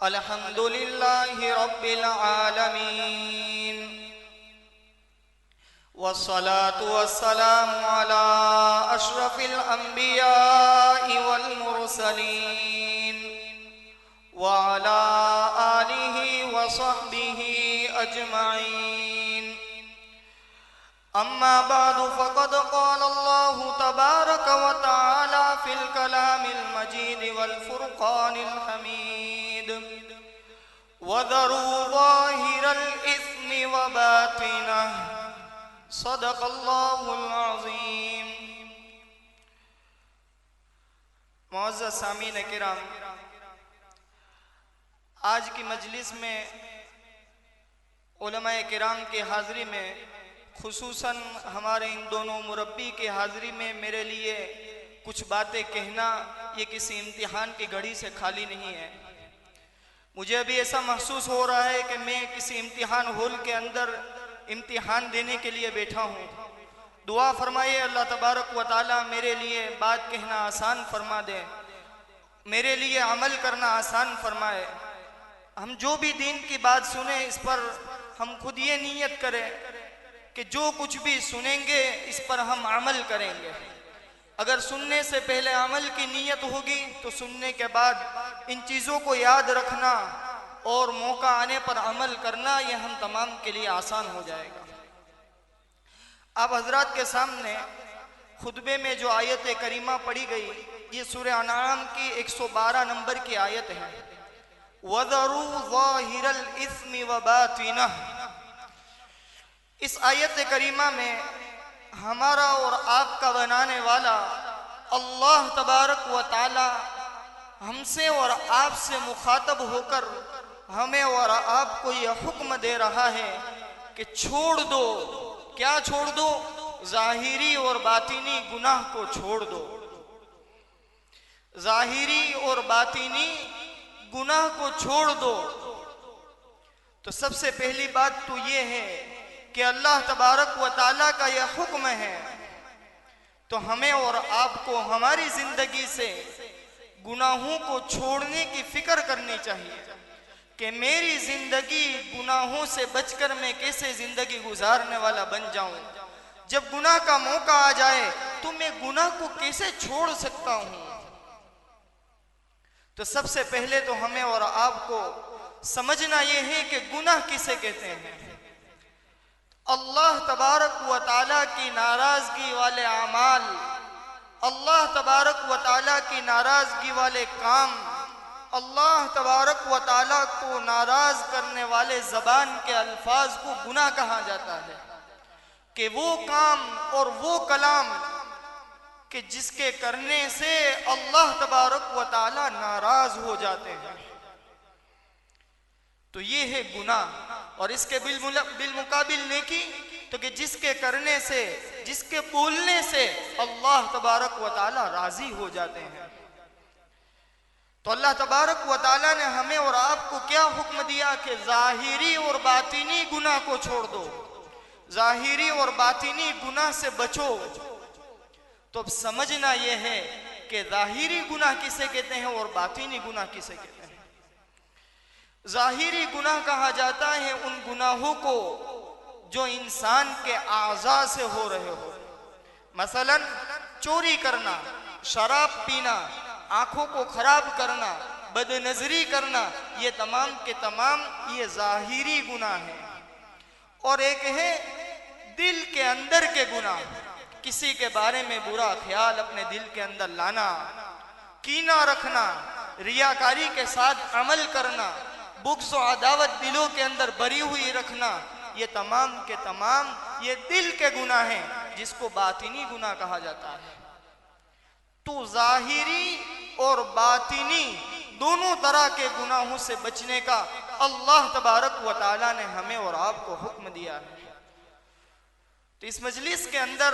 अल्हम्दुलिल्लाहि रब्बिल आलमीन वस्सलातु वस्सलामु अला अशरफिल अंबियाइ वल मुरसलीन व अला आलिहि व सहबिहि अजमाइन। अम्मा बादु फ़क़द क़ाल अल्लाहु तबारक व तआला फ़िल कलामिल मजीद वल फ़ुरक़ानिल हमीद वज़रू ज़ाहिरल इस्मि व बातिनह सदक़ल्लाहुल अज़ीम। मुअज़्ज़ज़ सामीन किराम, आज की मजलिस में उलमाए किराम की हाज़िरी में, खुसूसन हमारे इन दोनों मुरब्बी की हाज़िरी में मेरे लिए कुछ बातें कहना ये किसी इम्तिहान की घड़ी से खाली नहीं है। मुझे अभी ऐसा महसूस हो रहा है कि मैं किसी इम्तिहान हॉल के अंदर इम्तिहान देने के लिए बैठा हूँ। दुआ फरमाइए अल्लाह तबारक व ताला मेरे लिए बात कहना आसान फरमा दे, मेरे लिए अमल करना आसान फरमाए। हम जो भी दीन की बात सुने इस पर हम खुद ये नीयत करें कि जो कुछ भी सुनेंगे इस पर हम अमल करेंगे। अगर सुनने से पहले अमल की नीयत होगी तो सुनने के बाद इन चीज़ों को याद रखना और मौका आने पर अमल करना ये हम तमाम के लिए आसान हो जाएगा। आप हजरात के सामने खुतबे में जो आयत करीमा पढ़ी गई ये सूरह अनाम की 112 नंबर की आयत है। वज़रू ज़ाहिरल इस्मि व बातिनह। इस आयत करीमा में हमारा और आपका बनाने वाला अल्लाह तबारक व ताला हमसे और आपसे मुखातब होकर हमें और आपको यह हुक्म दे रहा है कि छोड़ दो। क्या छोड़ दो? ज़ाहिरी और बातिनी गुनाह को छोड़ दो। ज़ाहिरी और बातिनी गुनाह को छोड़ दो। तो सबसे पहली बात तो ये है कि अल्लाह तबारक व ताला का यह हुक्म है तो हमें और आपको हमारी जिंदगी से गुनाहों को छोड़ने की फिक्र करनी चाहिए कि मेरी जिंदगी गुनाहों से बचकर मैं कैसे जिंदगी गुजारने वाला बन जाऊं। जब गुनाह का मौका आ जाए तो मैं गुनाह को कैसे छोड़ सकता हूं। तो सबसे पहले तो हमें और आपको समझना यह है कि गुनाह किसे कहते हैं। अल्लाह तबारक व ताला की नाराजगी वाले अमाल, अल्लाह तबारक व ताला की नाराजगी वाले काम, अल्लाह तबारक व ताला को नाराज करने वाले ज़बान के अल्फाज को गुनाह कहा जाता है। कि वो काम और वो कलाम कि जिसके करने से अल्लाह तबारक व ताला नाराज हो जाते हैं, तो ये है गुनाह। और इसके बिलमुकाबिल नेकी तो कि जिसके करने से, जिसके बोलने से अल्लाह तबारक व ताला राजी हो जाते हैं। तो अल्लाह तबारक व ताला ने हमें और आपको क्या हुक्म दिया कि ज़ाहिरी और बातिनी गुनाह को छोड़ दो, ज़ाहिरी और बातिनी गुनाह से बचो। तो अब समझना यह है कि ज़ाहिरी गुनाह किसे कहते हैं और बातिनी गुनाह किसे कहते हैं। ज़ाहिरी गुनाह कहा जाता है उन गुनाहों को जो इंसान के आज़ा से हो रहे हो। मसलन चोरी करना, शराब पीना, आंखों को खराब करना, बदनजरी करना, ये तमाम के तमाम ये ज़ाहिरी गुनाह है। और एक है दिल के अंदर के गुनाह, किसी के बारे में बुरा ख्याल अपने दिल के अंदर लाना, कीना रखना, रियाकारी के साथ अमल करना, बुग़्ज़ और अदावत दिलों के अंदर भरी हुई रखना, ये तमाम के तमाम ये दिल के गुनाह हैं जिसको बातिनी गुनाह कहा जाता है। तो ज़ाहिरी और बातिनी दोनों तरह के गुनाहों से बचने का अल्लाह तबारक व ताला ने हमें और आपको हुक्म दिया है। तो इस मजलिस के अंदर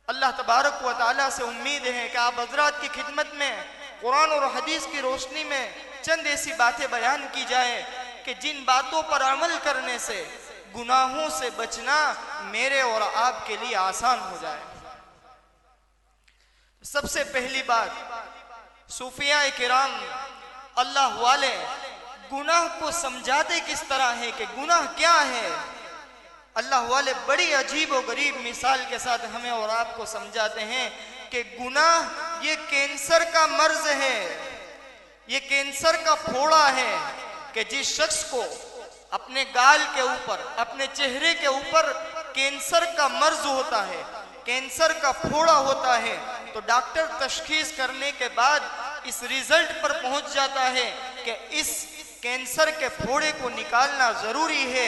अल्लाह तबारक व ताला से उम्मीद है कि आप हजरात की खिदमत में कुरान और हदीस की रोशनी में चंद ऐसी बातें बयान की जाए कि जिन बातों पर अमल करने से गुनाहों से बचना मेरे और आपके लिए आसान हो जाए। सबसे पहली बात, सूफिया किराम अल्लाह वाले गुनाह को समझाते किस तरह है कि गुनाह क्या है। अल्लाह वाले बड़ी अजीब और गरीब मिसाल के साथ हमें और आपको समझाते हैं कि गुनाह ये कैंसर का मर्ज है, ये कैंसर का फोड़ा है कि जिस शख्स को अपने गाल के ऊपर, अपने चेहरे के ऊपर कैंसर का मर्ज होता है, कैंसर का फोड़ा होता है, तो डॉक्टर तशखीस करने के बाद इस रिजल्ट पर पहुंच जाता है कि इस कैंसर के फोड़े को निकालना जरूरी है।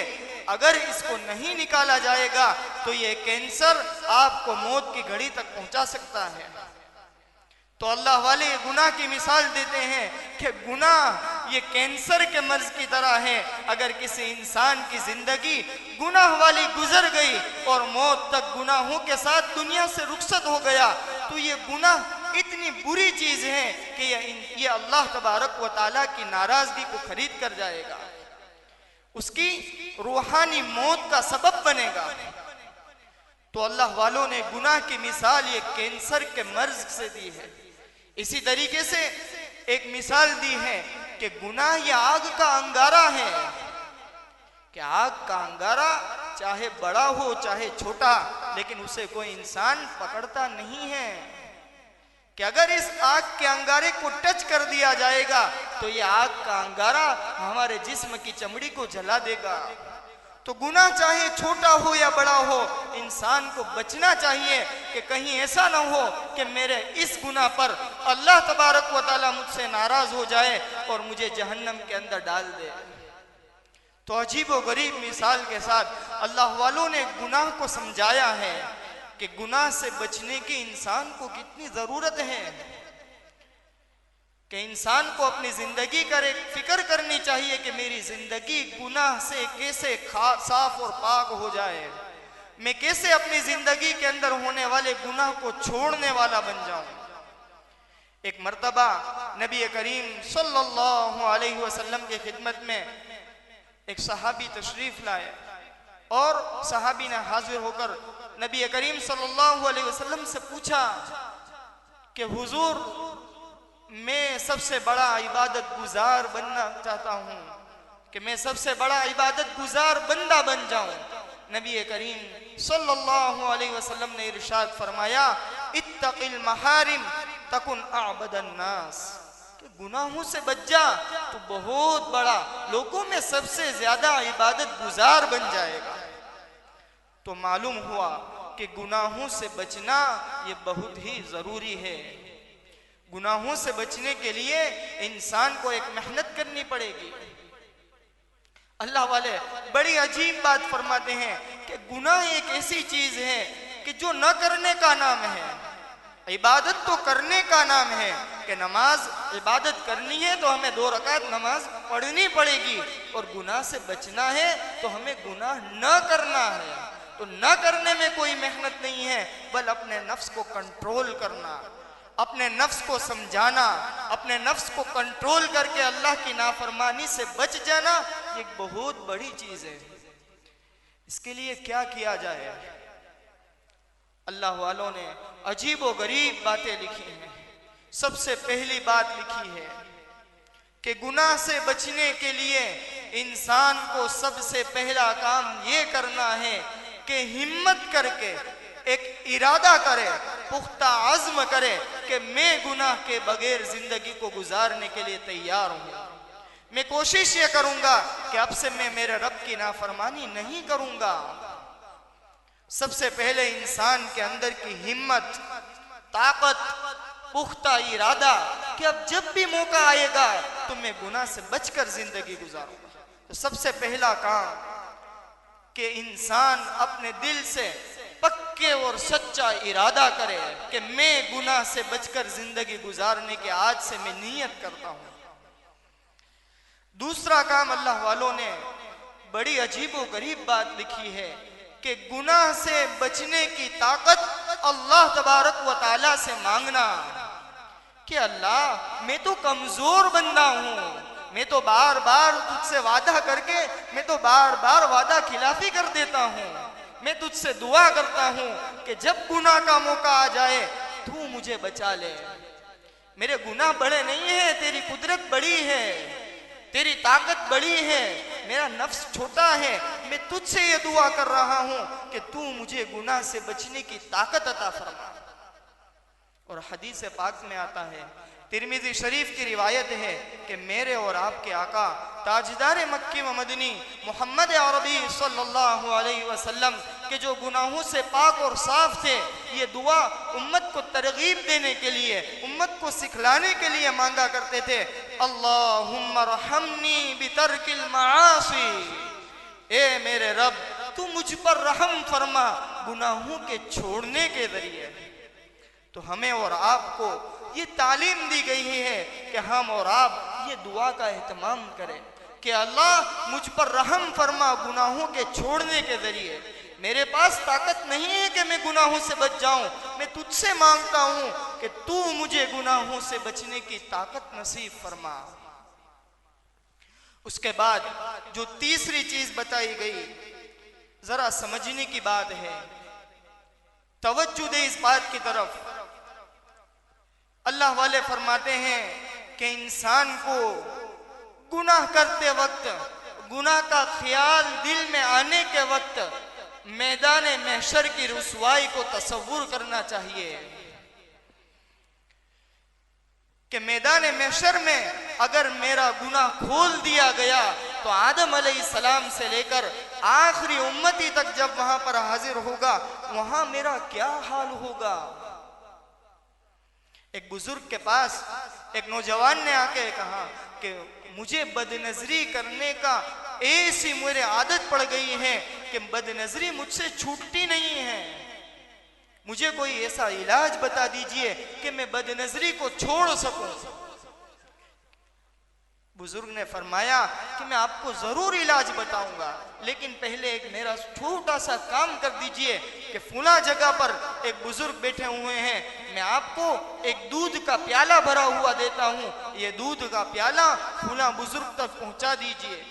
अगर इसको नहीं निकाला जाएगा तो ये कैंसर आपको मौत की घड़ी तक पहुंचा सकता है। तो अल्लाह वाले गुनाह की मिसाल देते हैं कि गुनाह ये कैंसर के मर्ज की तरह है। अगर किसी इंसान की जिंदगी गुनाह वाली गुजर गई और मौत तक गुनाहों के साथ दुनिया से रुखसत हो गया, तो ये गुनाह इतनी बुरी चीज है कि ये अल्लाह तबारक व तआला की नाराजगी को खरीद कर जाएगा, उसकी रूहानी मौत का सबब बनेगा। तो अल्लाह वालों ने गुनाह की मिसाल ये कैंसर के मर्ज से दी है। इसी तरीके से एक मिसाल दी है कि गुनाह ये आग का अंगारा है, कि आग का अंगारा चाहे बड़ा हो चाहे छोटा, लेकिन उसे कोई इंसान पकड़ता नहीं है। कि अगर इस आग के अंगारे को टच कर दिया जाएगा तो ये आग का अंगारा हमारे जिस्म की चमड़ी को जला देगा। तो गुनाह चाहे छोटा हो या बड़ा हो, इंसान को बचना चाहिए कि कहीं ऐसा ना हो कि मेरे इस गुनाह पर अल्लाह तबारक व तआला मुझसे नाराज हो जाए और मुझे जहन्नम के अंदर डाल दे। तो अजीब व गरीब मिसाल के साथ अल्लाह वालों ने गुनाह को समझाया है कि गुनाह से बचने की इंसान को कितनी जरूरत है, कि इंसान को अपनी जिंदगी का एक फिक्र करनी चाहिए कि मेरी जिंदगी गुनाह से कैसे साफ और पाक हो जाए, मैं कैसे अपनी जिंदगी के अंदर होने वाले गुनाह को छोड़ने वाला बन जाऊं। एक मर्तबा नबी करीम सल्लल्लाहु अलैहि वसल्लम की खिदमत में एक सहाबी तशरीफ लाए और सहाबी ने हाजिर होकर नबी करीम सल्लल्लाहु अलैहि वसल्लम से पूछा कि हुजूर, मैं सबसे बड़ा इबादत गुजार बनना चाहता हूँ, कि मैं सबसे बड़ा इबादत गुजार बंदा बन जाऊं। नबी करीम सल्लल्लाहु अलैहि वसल्लम ने इरशाद फरमाया, इत्तक़िल महारिम तकुन अअबदन नास, कि गुनाहों से बच जा तो बहुत बड़ा, लोगों में सबसे ज्यादा इबादत गुजार बन जाएगा। तो मालूम हुआ कि गुनाहों से बचना ये बहुत ही जरूरी है। गुनाहों से बचने के लिए इंसान को एक मेहनत करनी पड़ेगी। अल्लाह वाले बड़ी अजीब बात फरमाते हैं कि गुनाह एक ऐसी चीज है कि जो न करने का नाम है, इबादत तो करने का नाम है। कि नमाज इबादत करनी है तो हमें 2 रकात नमाज पढ़नी पड़ेगी, और गुनाह से बचना है तो हमें गुनाह न करना है। तो न करने में कोई मेहनत नहीं है, बल अपने नफ्स को कंट्रोल करना, अपने नफ्स को समझाना, अपने नफ्स को कंट्रोल करके अल्लाह की नाफरमानी से बच जाना, ये एक बहुत बड़ी चीज है। इसके लिए क्या किया जाए? अल्लाह वालों ने अजीब व गरीब बातें लिखी हैं। सबसे पहली बात लिखी है कि गुनाह से बचने के लिए इंसान को सबसे पहला काम ये करना है कि हिम्मत करके एक इरादा करे, पुख्ता अज़्म करे कि मैं गुनाह के बगैर जिंदगी को गुजारने के लिए तैयार हूं। मैं कोशिश ये करूंगा कि अब से मैं मेरे रब की नाफरमानी नहीं करूंगा। सबसे पहले इंसान के अंदर की हिम्मत, ताकत, पुख्ता इरादा कि अब जब भी मौका आएगा तो मैं गुनाह से बचकर जिंदगी गुजारूंगा। तो सबसे पहला काम कि इंसान अपने दिल से पक्के और सच्चा इरादा करे कि मैं गुनाह से बचकर जिंदगी गुजारने के आज से मैं नियत करता हूं। दूसरा काम अल्लाह वालों ने बड़ी अजीबो गरीब बात लिखी है कि गुनाह से बचने की ताकत अल्लाह तबारक व तआला से मांगना कि अल्लाह मैं तो कमजोर बंदा हूं, मैं तो बार बार तुझसे वादा करके मैं तो बार बार वादा खिलाफी कर देता हूं। मैं तुझसे दुआ करता हूं कि जब गुनाह का मौका आ जाए तू मुझे बचा ले। मेरे गुनाह बड़े नहीं है, तेरी कुदरत बड़ी है, तेरी ताकत बड़ी है, मेरा नफ्स छोटा है। मैं तुझसे ये दुआ कर रहा हूं कि तू मुझे गुनाह से बचने की ताकत अता फरमा। और हदीस पाक में आता है, तिरमिज़ी शरीफ की रिवायत है कि मेरे और आपके आका ताजदार मक्की व मदनी मोहम्मद अरबी सल्लल्लाहु अलैहि वसल्लम के जो गुनाहों से पाक और साफ थे, ये दुआ उम्मत को तरगीब देने के लिए, उम्मत को सिखलाने के लिए मांगा करते थे। अल्लाहुम्मा रहमनी बितरकिल मासी, ए मेरे रब तू मुझ पर रहम फरमा गुनाहों के छोड़ने के जरिए। तो हमें और आपको ये तालीम दी गई है कि हम और आप ये दुआ का एहतमाम करें कि अल्लाह मुझ पर रहम फरमा गुनाहों के छोड़ने के जरिए। मेरे पास ताकत नहीं है कि मैं गुनाहों से बच जाऊं, मैं तुझसे मांगता हूं कि तू मुझे गुनाहों से बचने की ताकत नसीब फरमा। उसके बाद जो तीसरी चीज बताई गई, जरा समझने की बात है, तवज्जो दे इस बात की तरफ। अल्लाह वाले फरमाते हैं कि इंसान को गुनाह करते वक्त, गुनाह का ख्याल दिल में आने के वक्त मैदान महशर की रुसवाई को तसव्वुर करना चाहिए कि मैदान महशर में अगर मेरा गुनाह खोल दिया गया तो आदम अलैहिस्सलाम से लेकर आखिरी उम्मती तक जब वहां पर हाजिर होगा, वहां मेरा क्या हाल होगा। एक बुजुर्ग के पास एक नौजवान ने आके कहा कि मुझे बदनजरी करने का ऐसी मेरे आदत पड़ गई है कि बदनजरी मुझसे छूटती नहीं है, मुझे कोई ऐसा इलाज बता दीजिए कि मैं बदनजरी को छोड़ सकूं। बुजुर्ग ने फरमाया कि मैं आपको जरूर इलाज बताऊंगा, लेकिन पहले एक मेरा छोटा सा काम कर दीजिए कि फुला जगह पर एक बुजुर्ग बैठे हुए हैं, मैं आपको एक दूध का प्याला भरा हुआ देता हूं, ये दूध का प्याला फुला बुजुर्ग तक पहुंचा दीजिए।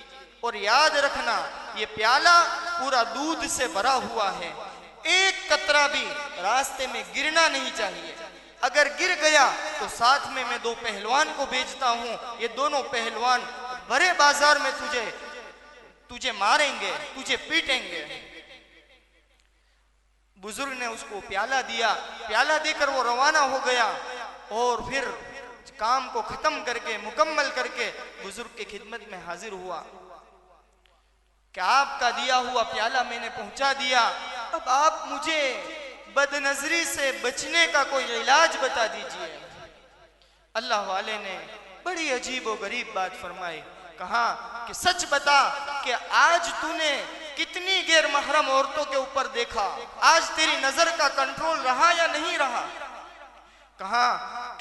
और याद रखना ये प्याला पूरा दूध से भरा हुआ है, एक कतरा भी रास्ते में गिरना नहीं चाहिए। अगर गिर गया तो साथ में मैं दो पहलवान को भेजता हूं, ये दोनों पहलवान बड़े बाजार में तुझे मारेंगे, तुझे पीटेंगे। बुजुर्ग ने उसको प्याला दिया, प्याला देकर वो रवाना हो गया और फिर काम को खत्म करके मुकम्मल करके बुजुर्ग की खिदमत में हाजिर हुआ कि आपका दिया हुआ प्याला मैंने पहुंचा दिया, अब आप मुझे बदनजरी से बचने का कोई इलाज बता दीजिए। अल्लाह वाले ने बड़ी अजीब और गरीब बात फरमाई, कहा कि सच बता कि आज तूने कितनी गैर महरम औरतों के ऊपर देखा, आज तेरी नजर का कंट्रोल रहा या नहीं रहा। कहा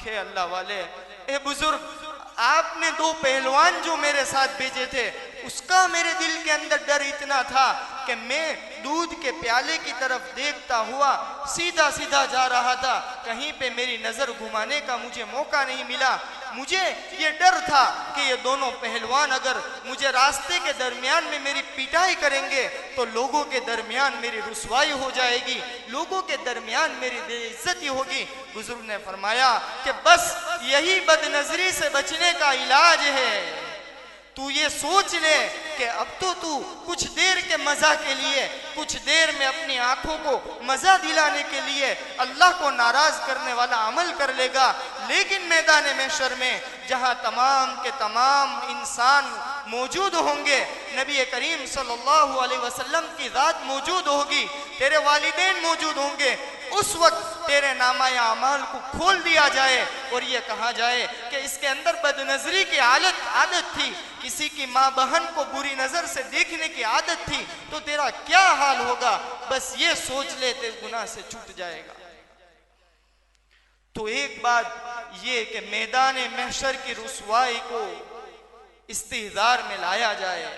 कि अल्लाह वाले, ए बुजुर्ग आपने दो पहलवान जो मेरे साथ भेजे थे उसका मेरे दिल के अंदर डर इतना था कि मैं दूध के प्याले की तरफ देखता हुआ सीधा सीधा जा रहा था, कहीं पे मेरी नजर घुमाने का मुझे मौका नहीं मिला। मुझे ये डर था कि ये दोनों पहलवान अगर मुझे रास्ते के दरमियान में मेरी पिटाई करेंगे तो लोगों के दरमियान मेरी रुसवाई हो जाएगी, लोगों के दरमियान मेरी बेइज्जती होगी। बुजुर्ग ने फरमाया कि बस यही बदनजरी से बचने का इलाज है। तू ये सोच ले कि अब तो तू कुछ देर के मजा के लिए, कुछ देर में अपनी आंखों को मजा दिलाने के लिए अल्लाह को नाराज करने वाला अमल कर लेगा, लेकिन मैदान महशर में जहां तमाम के तमाम इंसान मौजूद होंगे, नबी करीम सल्लल्लाहु अलैहि वसल्लम की जात मौजूद होगी, तेरे वालिदैन मौजूद होंगे, उस वक्त तेरे नामाया अमाल को खोल दिया जाए और ये कहा जाए कि इसके अंदर बदनजरी की आदत थी, किसी की माँ बहन को बुरी नजर से देखने की आदत थी, तो तेरा क्या हाल होगा, बस ये सोच ले, तेरे गुनाह से छूट जाएगा। तो एक बात ये कि मैदान महशर की रुसवाई को इस्तिहज़ार में लाया जाए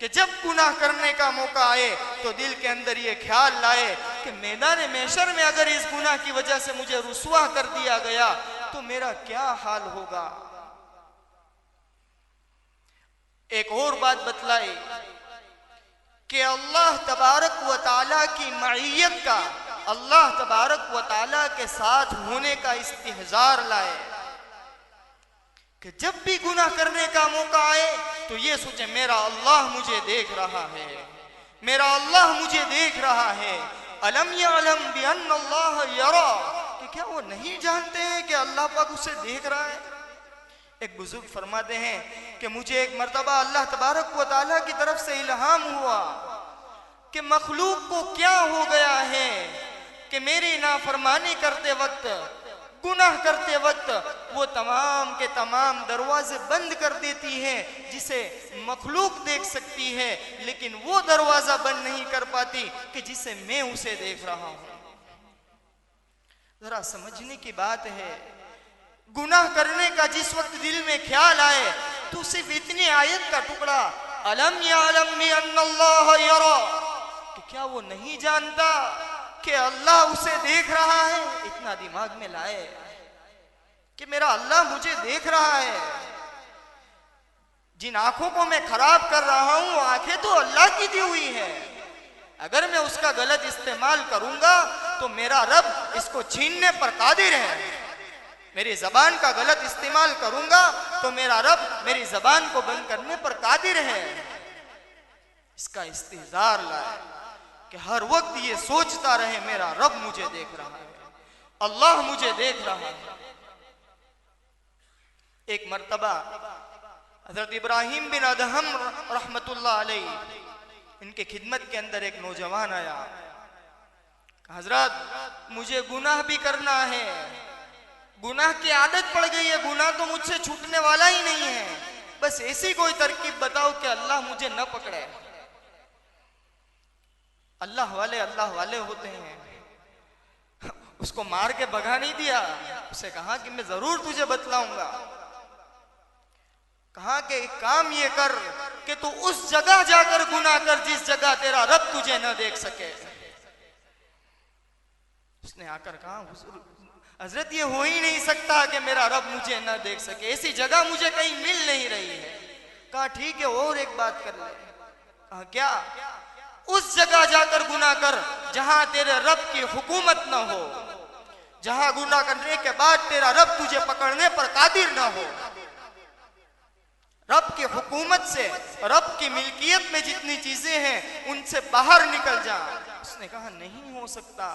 कि जब गुनाह करने का मौका आए तो दिल के अंदर ये ख्याल लाए कि मैदान महशर में अगर इस गुनाह की वजह से मुझे रुसवा कर दिया गया तो मेरा क्या हाल होगा। एक और बात बतलाई कि अल्लाह तबारक व तआला की मईयत का, अल्लाह तबारक व ताला के साथ होने का इस्तिहजार लाए कि जब भी गुनाह करने का मौका आए तो ये सोचे मेरा अल्लाह मुझे देख रहा है, मेरा अल्लाह मुझे देख रहा है। अलम यअलम बिअन्नल्लाह यरा, कि क्या वो नहीं जानते हैं कि अल्लाह पाक उसे देख रहा है। एक बुजुर्ग फरमाते हैं कि मुझे एक मर्तबा अल्लाह तबारक व ताला की तरफ से इल्हाम हुआ कि मखलूक को क्या हो गया है कि मेरी नाफरमानी करते वक्त, गुनाह करते वक्त वो तमाम के तमाम दरवाजे बंद कर देती है जिसे मखलूक देख सकती है, लेकिन वो दरवाजा बंद नहीं कर पाती कि जिसे मैं उसे देख रहा हूं। जरा समझने की बात है, गुनाह करने का जिस वक्त दिल में ख्याल आए तो सिर्फ इतनी आयत का टुकड़ा अलम यअलम बिअन्नल्लाह यरा, कि क्या वो नहीं जानता कि अल्लाह उसे देख रहा है। इतना दिमाग में लाए कि मेरा अल्लाह मुझे देख रहा है। जिन आंखों को मैं खराब कर रहा हूं, आंखें तो अल्लाह की दी हुई है। अगर मैं उसका गलत इस्तेमाल करूंगा तो मेरा रब इसको छीनने पर कादिर है। मेरी जबान का गलत इस्तेमाल करूंगा तो मेरा रब मेरी जबान को बंद करने पर कादिर है। इसका इस्तिहजार लाए कि हर वक्त ये सोचता रहे मेरा रब मुझे देख रहा है, अल्लाह मुझे देख रहा है। एक मर्तबा हजरत इब्राहिम बिन अदहम रहमतुल्लाह अलैह, इनके खिदमत के अंदर एक नौजवान आया, हजरत मुझे गुनाह भी करना है, गुनाह की आदत पड़ गई है, गुनाह तो मुझसे छूटने वाला ही नहीं है, बस ऐसी कोई तरकीब बताओ कि अल्लाह मुझे न पकड़े। अल्लाह वाले होते हैं। उसको मार के भगा नहीं दिया, उसे कहा कि मैं जरूर तुझे बतलाऊंगा। कहा कि एक काम ये कर कि तू उस जगह जाकर गुनाह कर जिस जगह तेरा रब तुझे न देख सके। उसने आकर कहा हजरत ये हो ही नहीं सकता कि मेरा रब मुझे न देख सके, ऐसी जगह मुझे कहीं मिल नहीं रही है। कहा ठीक है और एक बात कर ले। कहा क्या? उस जगह जाकर गुनाह कर जहां तेरे रब की हुकूमत न हो, जहां गुनाह करने के बाद तेरा रब तुझे पकड़ने पर कादिर न हो। रब की हुकूमत से, रब की मिल्कियत में जितनी चीजें हैं उनसे बाहर निकल जा। उसने कहा नहीं हो सकता।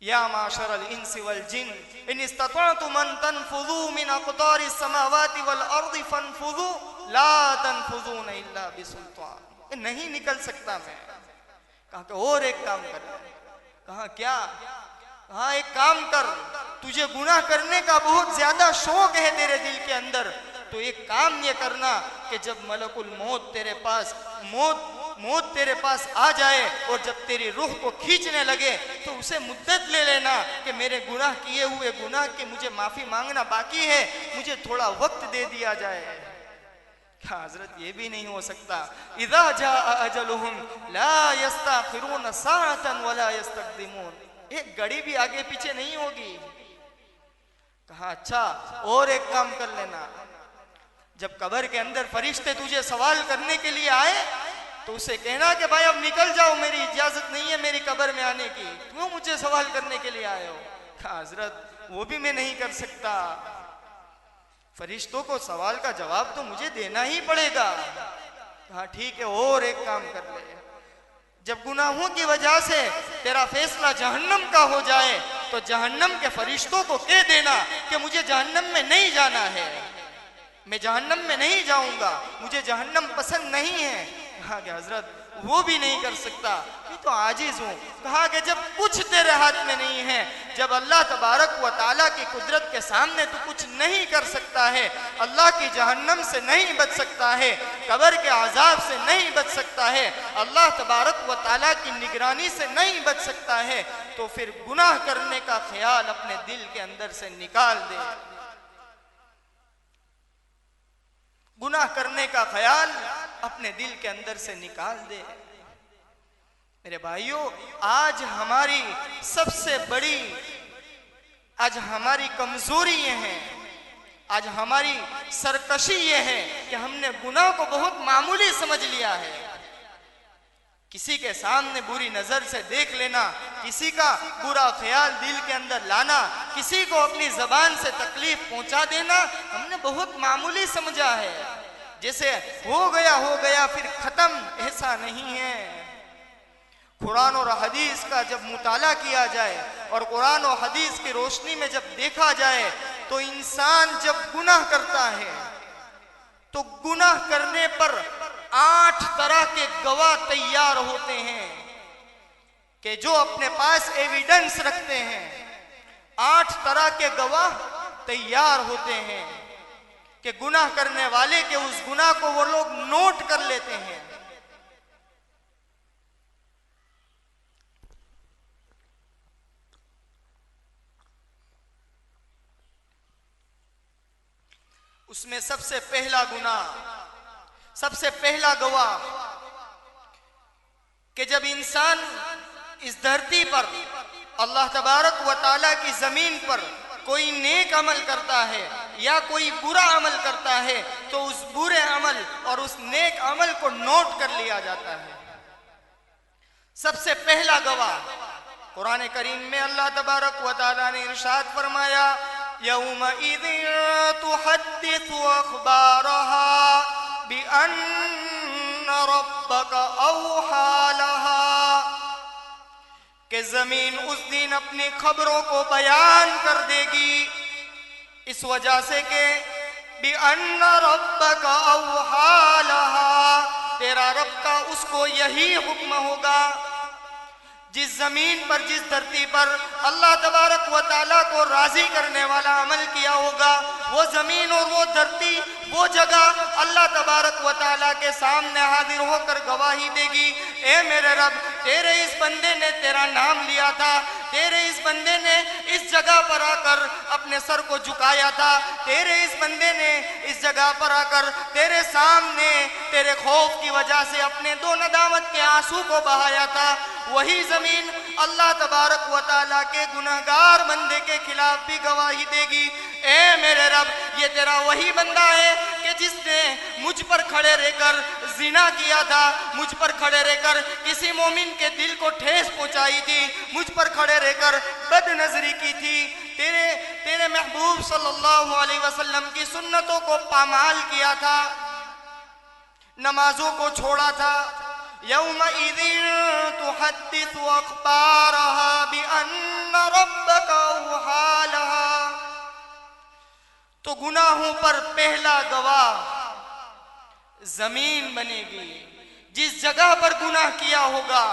या माशरल इंसी वल जिन इन इस्ततअतुम अन तनफुज़ू मिन अक़तारिस समावाति वल अर्दि फनफुज़ू ला तनफुज़ून इल्ला बिसुल्तान। नहीं निकल सकता मैं। कहा कि और एक काम कर। कहा क्या? हाँ एक काम कर, तुझे गुनाह करने का बहुत ज्यादा शौक है तेरे दिल के अंदर, तो एक काम ये करना कि जब मलकुल मौत तेरे पास मौत तेरे पास आ जाए और जब तेरी रूह को खींचने लगे तो उसे मुद्दत ले लेना कि मेरे गुनाह किए हुए गुनाह के मुझे माफी मांगना बाकी है, मुझे थोड़ा वक्त दे दिया जाए। क्या हजरत ये भी नहीं हो सकता? इज़ा जाअ अजलुहुम ला यस्तअखिरून साअतन वला यस्तक़दिमून। एक घड़ी भी आगे पीछे नहीं होगी। कहा अच्छा और एक काम कर लेना, जब कब्र के अंदर फरिश्ते तुझे सवाल करने के लिए आए तो उसे कहना कि भाई अब निकल जाओ, मेरी इजाजत नहीं है मेरी कब्र में आने की, क्यों मुझे सवाल करने के लिए आए हो? कहा हजरत वो भी मैं नहीं कर सकता, फरिश्तों को सवाल का जवाब तो मुझे देना ही पड़ेगा। कहा ठीक है और एक काम कर ले, जब गुनाहों की वजह से तेरा फैसला जहन्नम का हो जाए तो जहन्नम के फरिश्तों को कह देना कि मुझे जहन्नम में नहीं जाना है, मैं जहन्नम में नहीं जाऊंगा, मुझे जहन्नम पसंद नहीं है। कहा कि हजरत वो भी नहीं कर सकता, मैं तो आजिज हूं। कहा कि जब कुछ तेरे हाथ में नहीं है, जब अल्लाह तबारक व ताला की कुदरत के सामने तू कुछ नहीं कर सकता है, अल्लाह की जहन्नम से नहीं बच सकता है, कब्र के अजाब से नहीं बच सकता है, अल्लाह तबारक व ताला की निगरानी से नहीं बच सकता है, तो फिर गुनाह करने का ख्याल अपने दिल के अंदर से निकाल दे। गुनाह करने का ख्याल अपने दिल के अंदर से निकाल दे। मेरे भाइयों, आज हमारी सबसे बड़ी, आज हमारी कमजोरी ये है, आज हमारी सरकशी ये है कि हमने गुनाह को बहुत मामूली समझ लिया है। किसी के सामने बुरी नजर से देख लेना, किसी का बुरा ख्याल दिल के अंदर लाना, किसी को अपनी जबान से तकलीफ पहुंचा देना हमने बहुत मामूली समझा है। जैसे हो गया फिर खत्म, ऐसा नहीं है। कुरान और हदीस का जब मुताला किया जाए और कुरान और हदीस की रोशनी में जब देखा जाए तो इंसान जब गुनाह करता है तो गुनाह करने पर 8 तरह के गवाह तैयार होते हैं कि जो अपने पास एविडेंस रखते हैं। 8 तरह के गवाह तैयार होते हैं कि गुनाह करने वाले के उस गुनाह को वो लोग नोट कर लेते हैं। उसमें सबसे पहला गुनाह, सबसे पहला गवाह कि जब इंसान इस धरती पर अल्लाह तबारक व ताला की जमीन पर कोई नेक अमल करता है या कोई बुरा अमल करता है तो उस बुरे अमल और उस नेक अमल को नोट कर लिया जाता है। सबसे पहला गवाह कुरान करीम में अल्लाह तबारक व ताला ने इरशाद फरमाया, यौमइज़िन तुहद्दिसु अख़बारहा बिअन्न रब्बक औहा लहा, कि जमीन उस दिन अपनी खबरों को बयान कर देगी इस वजह से कि बिअन्न रब्बक औहा लहा, तेरा रब का उसको यही हुक्म होगा। जिस जमीन पर, जिस धरती पर अल्लाह तबारक व ताला को राजी करने वाला अमल किया होगा, वो जमीन और वो धरती, वो जगह अल्लाह तबारक व ताला के सामने हाजिर होकर गवाही देगी, ए मेरे रब, तेरे इस बंदे ने तेरा नाम लिया था, तेरे इस बंदे ने इस जगह पर आकर अपने सर को झुकाया था, तेरे इस बंदे ने इस जगह पर आकर तेरे सामने तेरे खौफ की वजह से अपने 2 नदामत के आंसू को बहाया था। वही जमीन अल्लाह तबारक व ताला के गुनहगार बंदे के खिलाफ भी गवाही देगी, ए मेरे रब, ये तेरा वही बंदा है कि जिसने मुझ पर खड़े रहकर जिना किया था, मुझ पर खड़े रहकर किसी मोमिन के दिल को ठेस पहुंचाई थी, मुझ पर खड़े रहकर बदनजरी की थी, तेरे महबूब सल्लल्लाहु अलैहि वसल्लम की सुन्नतों को पामाल किया था, नमाजों को छोड़ा था। यौमइज़िन तुहद्दिसु अख़बारहा बिअन्न रब्बक औहा लहा, तो गुनाहों पर पहला गवाह जमीन बनेगी। जिस जगह पर गुनाह किया होगा,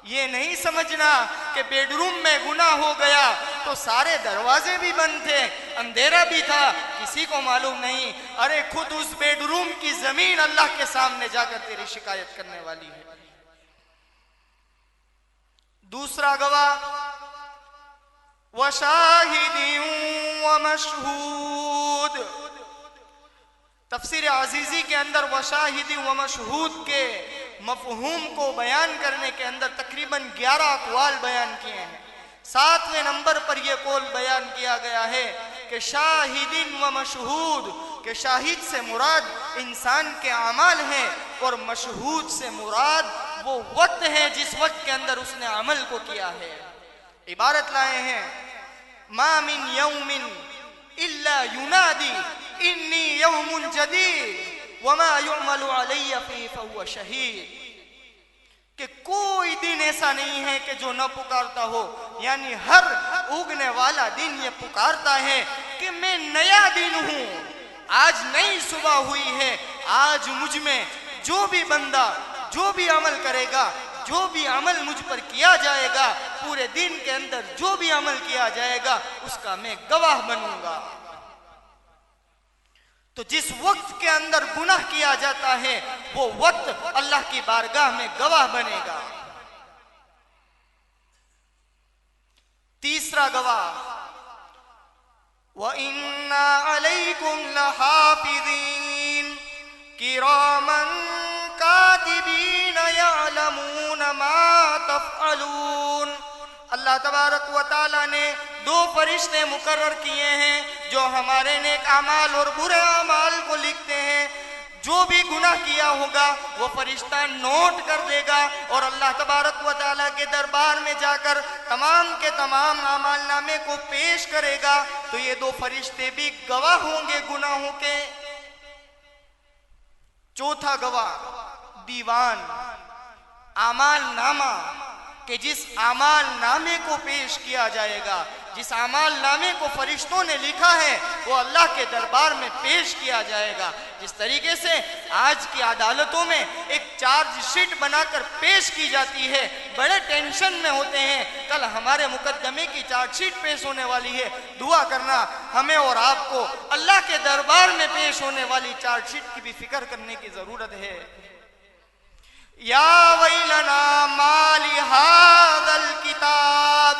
ये नहीं समझना कि बेडरूम में गुनाह हो गया तो सारे दरवाजे भी बंद थे, अंधेरा भी था, किसी को मालूम नहीं। अरे खुद उस बेडरूम की जमीन अल्लाह के सामने जाकर तेरी शिकायत करने वाली है। दूसरा गवाह व शाहिदिन व मशहूद, तफसीर अजीजी के अंदर व शाहिदिन व मशहूद के मफहूम को बयान करने के अंदर तकरीबन 11 अक़वाल बयान किए हैं। 7वें नंबर पर यह कौल बयान किया गया है कि शाहिदिन व मशहूद, के शाहिद से मुराद इंसान के अमाल हैं और मशहूद से मुराद वो वक्त है जिस वक्त के अंदर उसने अमल को किया है। इबारत लाए हैं, मा मिन यौमिन इल्ला युनादी इन्नी यौमुन जदीद वमा युअमलु अलैया फी फहुव शहीद, कि कोई दिन ऐसा नहीं है कि जो न पुकारता हो, यानी हर उगने वाला दिन ये पुकारता है कि मैं नया दिन हूं, आज नई सुबह हुई है, आज मुझ में जो भी बंदा जो भी अमल करेगा, जो भी अमल मुझ पर किया जाएगा, पूरे दिन के अंदर जो भी अमल किया जाएगा उसका मैं गवाह बनूंगा। तो जिस वक्त के अंदर गुनाह किया जाता है वो वक्त अल्लाह की बारगाह में गवाह बनेगा। तीसरा गवाह, व इन्ना अलैकुम लहाफिज़ीन किरामन कातिबीन यअलमून मा तफ़अलून। अल्लाह तबारक व ताला ने 2 फरिश्ते मुकर्रर किए हैं जो हमारे नेक अमाल और बुरे अमाल को लिखते हैं। जो भी गुनाह किया होगा वो फरिश्ता नोट कर देगा और अल्लाह तबारक व तआला के दरबार में जाकर तमाम के तमाम आमाल नामे को पेश करेगा। तो ये दो फरिश्ते भी गवाह होंगे गुनाहों के। चौथा गवाह दीवान, आमाल नामा, कि जिस आमाल नामे को पेश किया जाएगा, जिस आमाल नामे को फरिश्तों ने लिखा है वो अल्लाह के दरबार में पेश किया जाएगा। जिस तरीके से आज की अदालतों में एक चार्जशीट बनाकर पेश की जाती है, बड़े टेंशन में होते हैं, कल हमारे मुकदमे की चार्जशीट पेश होने वाली है, दुआ करना हमें और आपको अल्लाह के दरबार में पेश होने वाली चार्जशीट की भी फिक्र करने की जरूरत है। या वैलना माली हादल किताब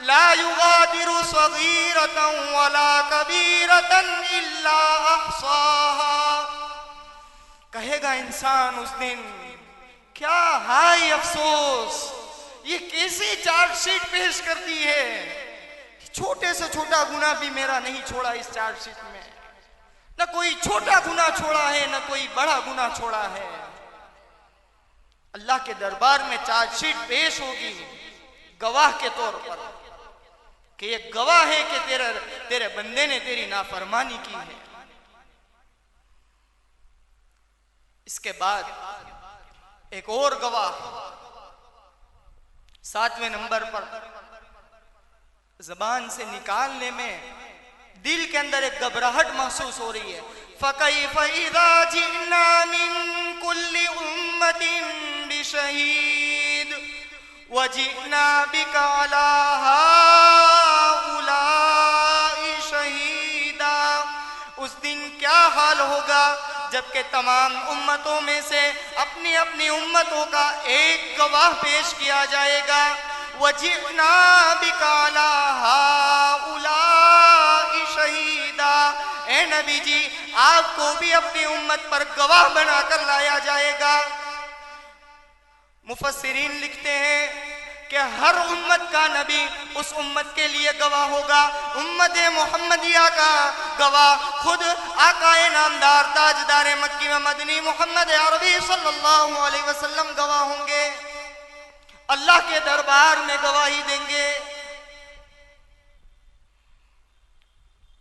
ला युगादिरु सगीरतन वला कबीरतन इल्ला अहसाहा। कहेगा इंसान उस दिन, क्या हाय अफसोस, ये कैसी चार्जशीट पेश करती है, छोटे से छोटा गुनाह भी मेरा नहीं छोड़ा इस चार्जशीट में, न कोई छोटा गुनाह छोड़ा है न कोई बड़ा गुनाह छोड़ा है। अल्लाह के दरबार में चार्जशीट पेश होगी गवाह के तौर पर कि ये गवाह है कि तेरे बंदे ने तेरी नाफरमानी की है। इसके बाद एक और गवाह 7वें नंबर पर जबान से निकालने में दिल के अंदर एक घबराहट महसूस हो रही है। फकैफ इज़ा जिना मिन कुल्ली उम्मतिन बिशहीद वजिना बिका अला हाउलाई शहीदा। उस दिन क्या हाल होगा जबकि तमाम उम्मतों में से अपनी अपनी उम्मतों का एक गवाह पेश किया जाएगा। वजिना बिका अला हाउलाई शहीदा। ए नबी जी, आपको भी अपनी उम्मत पर गवाह बनाकर लाया जाएगा। मुफस्सिरीन लिखते हैं कि हर उम्मत का नबी उस उम्मत के लिए गवाह होगा। उम्मत मोहम्मदिया का गवाह खुद आकाए नामदार ताजदार मक्की व मदनी मोहम्मद अरबी सल्लल्लाहु अलैहि वसल्लम गवाह होंगे, अल्लाह के दरबार में गवाही देंगे।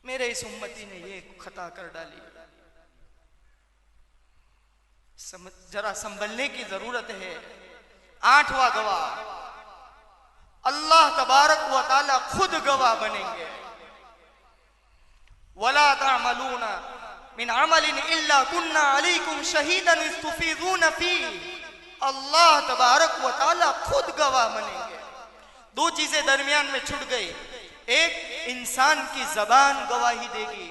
मेरे इस उम्मती ने ये खता कर डाली, जरा संभलने की जरूरत है। 8वां गवाह अल्लाह तबारक व ताला खुद गवाह बनेंगे। वला तामलूना मिन अमलिन इल्ला कुन्ना अलैकुम शहीदन इस्तुफीज़ून फी। अल्लाह तबारक व ताला खुद गवाह बनेंगे। दो चीजें दरमियान में छूट गई। एक, इंसान की जबान गवाही देगी,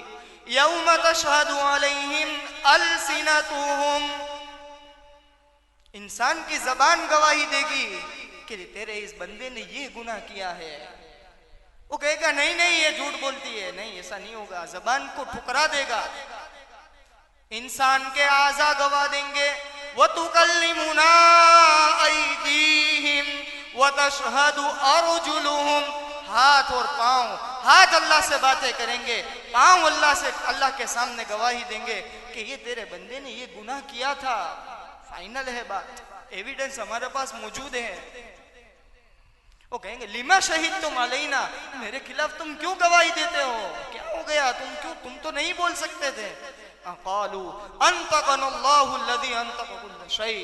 यौम तशहदु अलैहिम अलसिनतुहुम। इंसान की जबान गवाही देगी कि तेरे इस बंदे ने ये गुनाह किया है। वो कहेगा नहीं नहीं ये झूठ बोलती है, नहीं ऐसा नहीं होगा, जबान को ठुकरा देगा। इंसान के आज़ा गवाह देंगे, व तुकल्लिमुना अयदीहिम व तशहदु अर्जुलुहुम। हाथ और पांव, हाथ अल्लाह से बातें करेंगे, पांव अल्लाह के सामने गवाही देंगे कि ये तेरे बंदे ने ये गुनाह किया था। फाइनल है बात, एविडेंस हमारे पास मौजूद है। वो कहेंगे लिमा शहीद तुम अलैना, मेरे खिलाफ तुम क्यों गवाही देते हो, क्या हो गया, तुम तो नहीं बोल सकते थे। क़ालू अंतक़नल्लाहु अल्लज़ी अंतक़ कुल्ल शै,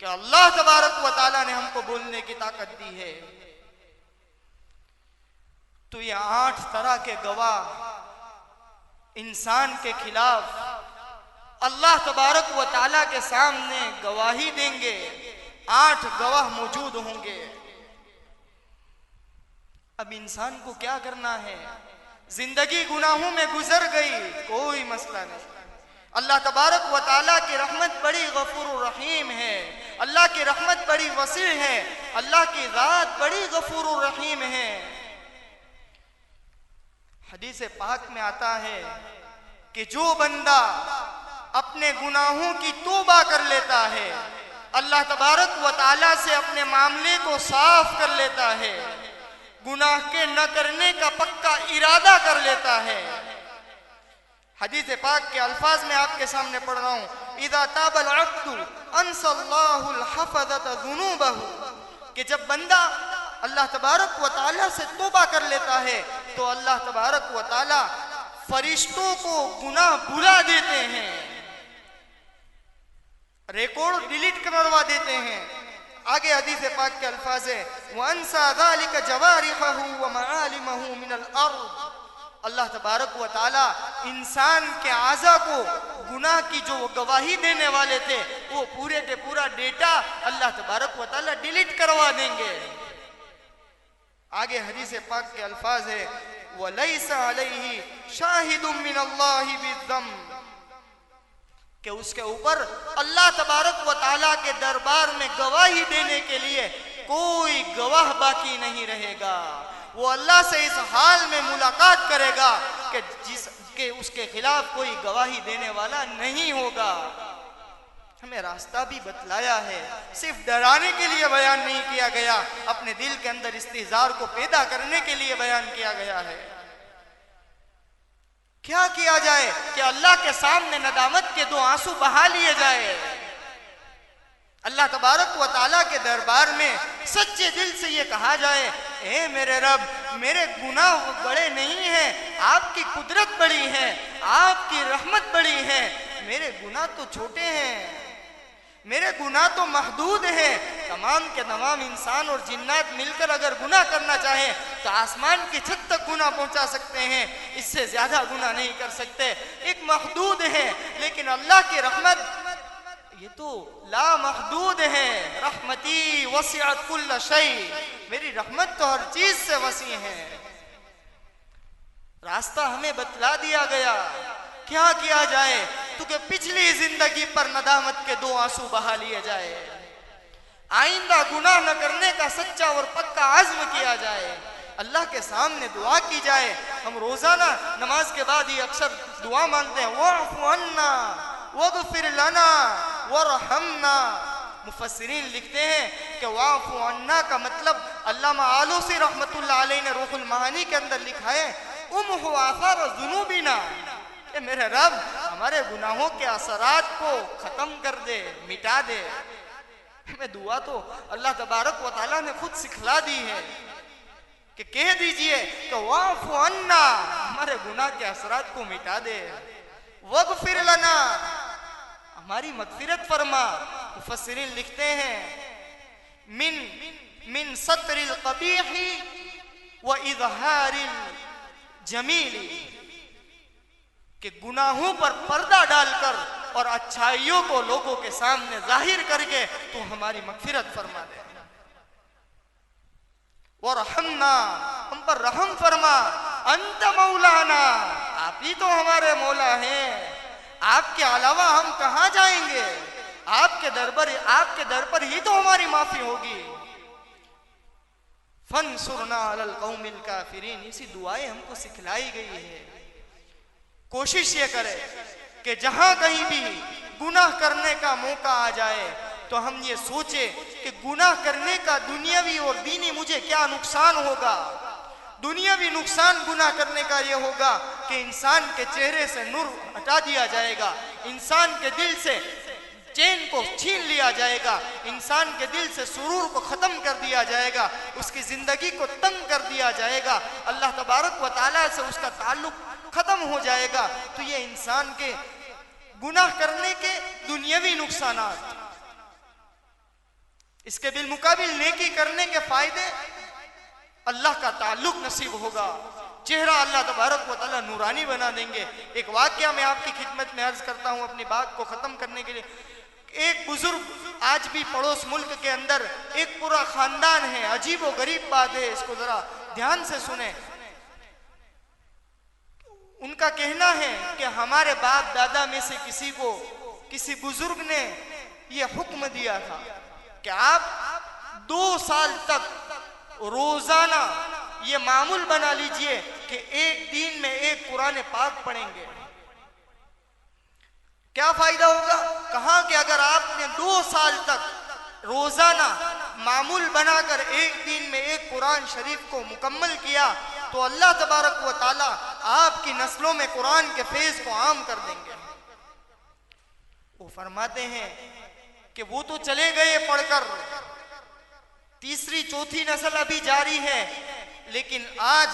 कि अल्लाह तबारक व तआला ने हमको बोलने की ताकत दी है। तो ये 8 तरह के गवाह इंसान के खिलाफ अल्लाह तबारक व तआला के सामने गवाही देंगे। 8 गवाह मौजूद होंगे। अब इंसान को क्या करना है? जिंदगी गुनाहों में गुजर गई, कोई मसला नहीं। अल्लाह तबारक व तआला की रहमत बड़ी गफूर रहीम है, अल्लाह की रहमत बड़ी वसी है, अल्लाह की ज़ात बड़ी गफूर रहीम है। हदीस पाक में आता है कि जो बंदा अपने गुनाहों की तौबा कर लेता है, अल्लाह तबारक व तआला से अपने मामले को साफ कर लेता है, गुनाह के न करने का पक्का इरादा कर लेता है, हदीस पाक के अल्फाज में आपके सामने पढ़ रहा हूँ, इज़ा ताबल अब्दु अंसल्लाहुल हफ़ज़त ज़ुनूबहु, कि जब बंदा अल्लाह तबारक व तआला से तौबा कर लेता है तो अल्लाह तबारक व तआला फरिश्तों को गुनाह भुला देते हैं, रिकॉर्ड डिलीट करवा देते हैं। आगे हदीस पाक के अल्फाज है, वअन्सा ज़ालिका जवारिहहु व मआलिमहु मिनल अर्द, अल्लाह तबारक व ताला इंसान के आज़ा को गुनाह की जो गवाही देने वाले थे वो पूरे के पूरा डेटा अल्लाह तबारक व ताला डिलीट करवा देंगे। आगे हदीस पाक के अल्फाज है, वलैसा अलैहि शाहिदुम मिनल्लाहि बिज़्ज़म, कि उसके ऊपर अल्लाह तबारक व ताला के दरबार में गवाही देने के लिए कोई गवाह बाकी नहीं रहेगा। वो अल्लाह से इस हाल में मुलाकात करेगा कि जिसके उसके खिलाफ कोई गवाही देने वाला नहीं होगा। हमें रास्ता भी बतलाया है, सिर्फ डराने के लिए बयान नहीं किया गया, अपने दिल के अंदर इस्तिज़ार को पैदा करने के लिए बयान किया गया है। क्या किया जाए कि अल्लाह के सामने नदामत के दो आंसू बहा लिए जाए, अल्लाह तबारक व ताला के दरबार में सच्चे दिल से ये कहा जाए, ए मेरे रब, मेरे गुनाह बड़े नहीं हैं, आपकी कुदरत बड़ी है, आपकी रहमत बड़ी है, मेरे गुनाह तो छोटे हैं, मेरे गुनाह तो महदूद हैं। तमाम के तमाम इंसान और जिन्नात मिलकर अगर गुनाह करना चाहे तो आसमान की छत तक गुनाह पहुंचा सकते हैं, इससे ज्यादा गुनाह नहीं कर सकते, एक महदूद है। लेकिन अल्लाह की रहमत ये तो ला महदूद है, रहमती वसिअत कुल्ल शै, मेरी रहमत तो हर चीज से वसी है। रास्ता हमें बतला दिया गया, क्या किया जाए तो कि पिछली जिंदगी पर नदामत के दो आंसू बहा लिए जाए, आइंदा गुनाह न करने का सच्चा और पक्का आज़्म किया जाए, अल्लाह के सामने दुआ की जाए। हम रोजाना नमाज के बाद ही अक्सर दुआ मांगते हैं, वअफ़ु अन्ना वग़फ़िर लना वरहमना। मुफस्सिरीन लिखते हैं कि वअफ़ु अन्ना का मतलब अल्लामा आलूसी रहमतुल्लाह अलैहि ने रूहुल मानी के अंदर लिखा है, उम्हु आसार ज़ुनूबिना, कि मेरे रब हमारे गुनाहों के असरात को खत्म कर दे, मिटा दे। हमें दुआ तो अल्लाह तबारक व तआला ने खुद सिखला दी है कि कह दीजिए कि वअफ़ु अन्ना, हमारे गुनाह के असरात को मिटा दे, वग़फ़िर लना, हमारी मग़फ़िरत फरमा। मुफस्सिरीन लिखते हैं, मिन सत्रिल क़बीही व इज़हारिल जमीली, कि गुनाहों पर पर्दा डालकर और अच्छाइयों को लोगों के सामने जाहिर करके तू हमारी मग़फ़िरत फरमा दे, वरहमना, हम पर रहम फरमा, अंत मौलाना, आप ही तो हमारे मौला हैं, आपके अलावा हम कहाँ जाएंगे, आपके दर पर ही तो हमारी माफी होगी। फंसुरना अलल कौमिल काफिरीन, इसी दुआएं हमको सिखलाई गई है। कोशिश ये करें कि जहां कहीं भी गुनाह करने का मौका आ जाए तो हम ये सोचे कि गुनाह करने का दुनियावी और दीनी मुझे क्या नुकसान होगा। दुनियावी नुकसान गुनाह करने का ये होगा कि इंसान के चेहरे से नूर हटा दिया जाएगा, इंसान के दिल से चैन को छीन लिया जाएगा, इंसान के दिल से सुरूर को खत्म कर दिया जाएगा, उसकी जिंदगी को तंग कर दिया जाएगा, अल्लाह तबारक व तआला से उसका ताल्लुक खत्म हो जाएगा। तो ये इंसान के गुनाह करने के दुनियावी नुकसानात, इसके बिलमुकाबिल नेकी करने के फायदे, अल्लाह का ताल्लुक नसीब होगा, चेहरा अल्लाह तबारक व तआला नूरानी बना देंगे। एक वाकया मैं आपकी खिदमत में अर्ज करता हूँ अपनी बात को खत्म करने के लिए। एक बुजुर्ग आज भी पड़ोस मुल्क के अंदर एक पूरा खानदान है, अजीब व गरीब बात है, इसको जरा ध्यान से सुने। उनका कहना है कि हमारे बाप दादा में से किसी बुजुर्ग ने यह हुक्म दिया था कि आप 2 साल तक रोजाना ये मामूल बना लीजिए कि एक दिन में एक कुरान पाक पढ़ेंगे। क्या फायदा होगा? कहा कि अगर आपने 2 साल तक रोजाना मामूल बनाकर एक दिन में एक कुरान शरीफ को मुकम्मल किया तो अल्लाह तबारक व तआला आपकी नस्लों में कुरान के फैज को आम कर देंगे। वो फरमाते हैं कि वो तो चले गए पढ़कर, तीसरी चौथी नस्ल अभी जारी है, लेकिन आज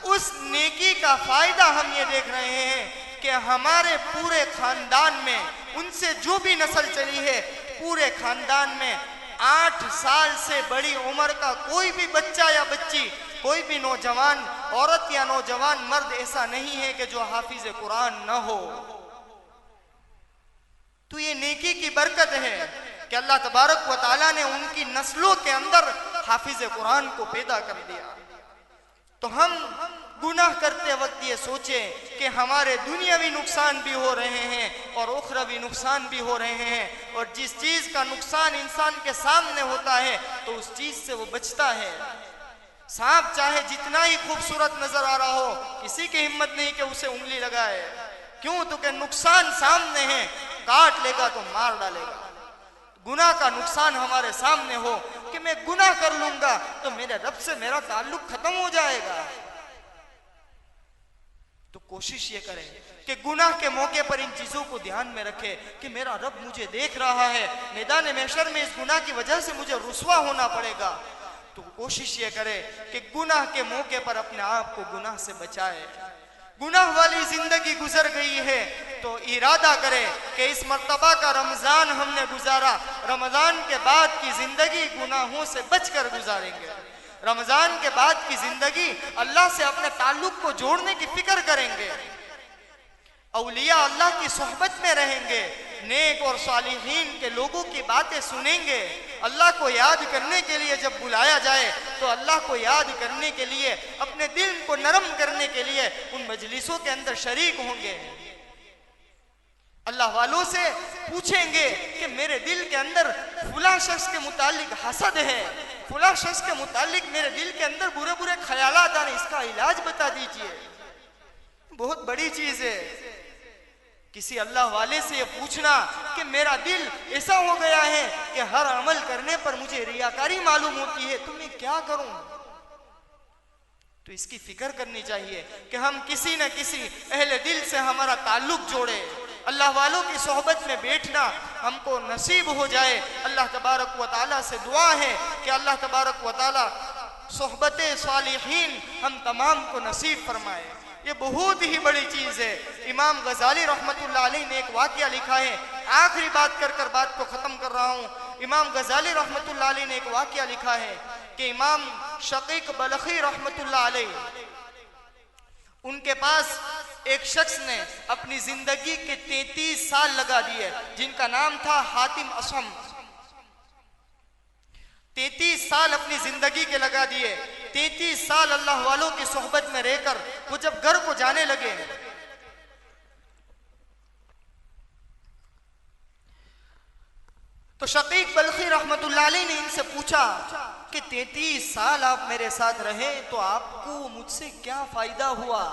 उस नेकी का फायदा हम ये देख रहे हैं कि हमारे पूरे खानदान में उनसे जो भी नस्ल चली है, पूरे खानदान में 8 साल से बड़ी उम्र का कोई भी बच्चा या बच्ची, कोई भी नौजवान औरत या नौजवान मर्द ऐसा नहीं है कि जो हाफिज कुरान न हो। तो ये नेकी की बरकत है कि अल्लाह तबारक व तआला ने उनकी नस्लों के अंदर हाफिज कुरान को पैदा कर दिया। तो हम गुनाह करते वक्त ये सोचें कि हमारे दुनियावी नुकसान भी हो रहे हैं और उखरवी नुकसान भी हो रहे हैं, और जिस चीज का नुकसान इंसान के सामने होता है तो उस चीज से वो बचता है। सांप चाहे जितना ही खूबसूरत नजर आ रहा हो, किसी की हिम्मत नहीं कि उसे उंगली लगाए। क्यों? तो कि नुकसान सामने है, काट लेगा तो मार डालेगा। गुनाह का नुकसान हमारे सामने हो कि मैं गुनाह कर लूंगा तो मेरे रब से मेरा ताल्लुक खत्म हो जाएगा। तो कोशिश ये करें कि गुनाह के मौके पर इन चीजों को ध्यान में रखें कि मेरा रब मुझे देख रहा है, मैदान महशर में इस गुनाह की वजह से मुझे रुसवा होना पड़ेगा। तो कोशिश ये करें कि गुनाह के मौके पर अपने आप को गुनाह से बचाए। गुनाह वाली जिंदगी गुजर गई है तो इरादा करें कि इस मर्तबा का रमजान हमने गुजारा, रमजान के बाद की जिंदगी गुनाहों से बचकर गुजारेंगे। रमजान के बाद की जिंदगी अल्लाह से अपने ताल्लुक को जोड़ने की फिक्र करेंगे, औलिया अल्लाह की सोहबत में रहेंगे, नेक और सालिहीन के लोगों की बातें सुनेंगे। अल्लाह को याद करने के लिए जब बुलाया जाए तो अल्लाह को याद करने के लिए, अपने दिल को नरम करने के लिए उन मजलिसों के अंदर शरीक होंगे। अल्लाह वालों से पूछेंगे कि मेरे दिल के अंदर फुला शख्स के मुतालिक हसद है, फुला शख्स के मुतालिक मेरे दिल के अंदर बुरे बुरे ख्यालात आ रहे, इसका इलाज बता दीजिए। बहुत बड़ी चीज है किसी अल्लाह वाले से ये पूछना कि मेरा दिल ऐसा हो गया है कि हर अमल करने पर मुझे रियाकारी मालूम होती है, तो मैं क्या करूं? तो इसकी फिक्र करनी चाहिए कि हम किसी न किसी अहले दिल से हमारा ताल्लुक जोड़े, अल्लाह वालों की सोहबत में बैठना हमको नसीब हो जाए। अल्लाह तबारक व तआला से दुआ है कि अल्लाह तबारक व तआला सोहबत सालिहीन हम तमाम को नसीब फरमाए। ये बहुत ही बड़ी चीज है। इमाम गजाली रहमतुल्लाह अलैह ने एक वाकया लिखा है, आखिरी बात कर बात को खत्म कर रहा हूँ। इमाम गजाली रहमतुल्लाह अलैह ने एक वाकया लिखा है कि इमाम शकीक बलखी रहमतुल्लाह अलैह, उनके पास एक शख्स ने अपनी जिंदगी के 33 साल लगा दिए, जिनका नाम था हातिम असम। 33 साल अपनी जिंदगी के लगा दिए। 33 साल अल्लाह वालों की सोहबत में रहकर वो जब घर को जाने लगे तो शकीक बल्खी रहमतुल्लाह अलैह ने इनसे पूछा कि 33 साल आप मेरे साथ रहे तो आपको मुझसे क्या फायदा हुआ?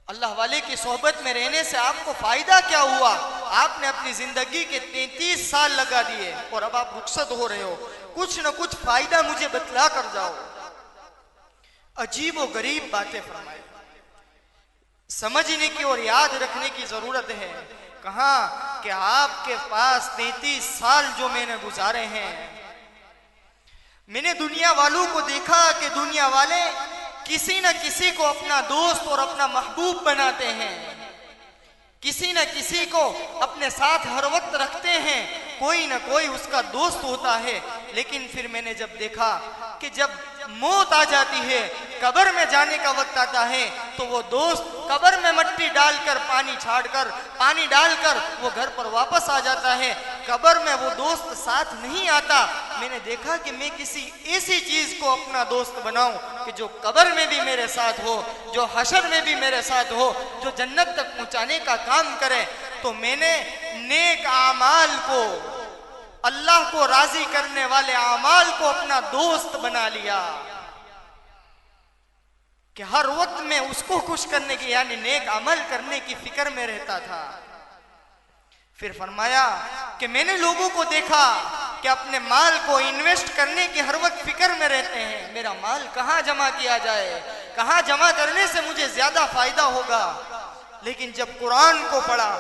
अल्लाह वाले की सोहबत में रहने से आपको फायदा क्या हुआ? आपने अपनी जिंदगी के 33 साल लगा दिए और अब आप रुखसत हो रहे हो, कुछ न कुछ फायदा मुझे बतला कर जाओ। अजीब और गरीब बातें फरमाए, समझने की और याद रखने की जरूरत है। कहा कि आपके पास 33 साल जो मैंने गुजारे हैं, मैंने दुनिया वालों को देखा कि दुनिया वाले किसी न किसी को अपना दोस्त और अपना महबूब बनाते हैं, किसी न किसी को अपने साथ हर वक्त रखते हैं, कोई ना कोई उसका दोस्त होता है। लेकिन फिर मैंने जब देखा कि जब मौत आ जाती है, कब्र में जाने का वक्त आता है, तो वो दोस्त कब्र में मिट्टी डालकर पानी डालकर वो घर पर वापस आ जाता है, कब्र में वो दोस्त साथ नहीं आता। मैंने देखा कि मैं किसी ऐसी चीज को अपना दोस्त बनाऊं कि जो कब्र में भी मेरे साथ हो, जो हशर में भी मेरे साथ हो, जो जन्नत तक पहुंचाने का काम करे। तो मैंने नेक आमाल को, अल्लाह को राजी करने वाले आमाल को अपना दोस्त बना लिया कि हर वक्त में उसको खुश करने की, यानी नेक अमल करने की फिक्र में रहता था। फिर फरमाया कि मैंने लोगों को देखा कि अपने माल को इन्वेस्ट करने की हर वक्त फिक्र में रहते हैं, मेरा माल कहाँ जमा किया जाए, कहाँ जमा करने से मुझे ज्यादा फायदा होगा। लेकिन जब कुरान को पढ़ा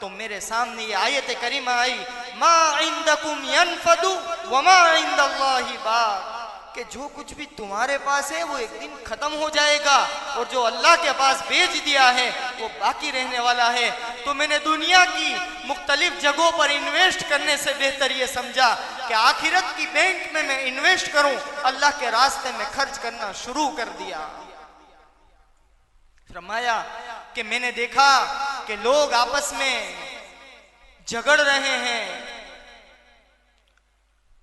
तो मेरे सामने ये आयत करीमा आई, मा इंदकुम यनफदु व मा इंदल्लाहि बाक़, कि जो कुछ भी तुम्हारे पास है वो एक दिन खत्म हो जाएगा और जो अल्लाह के पास भेज दिया है वो बाकी रहने वाला है। तो मैंने दुनिया की मुख्तलिफ जगहों पर इन्वेस्ट करने से बेहतर ये समझा कि आखिरत की बैंक में मैं इन्वेस्ट करूं, अल्लाह के रास्ते में खर्च करना शुरू कर दिया। फरमाया कि मैंने देखा कि लोग आपस में झगड़ रहे हैं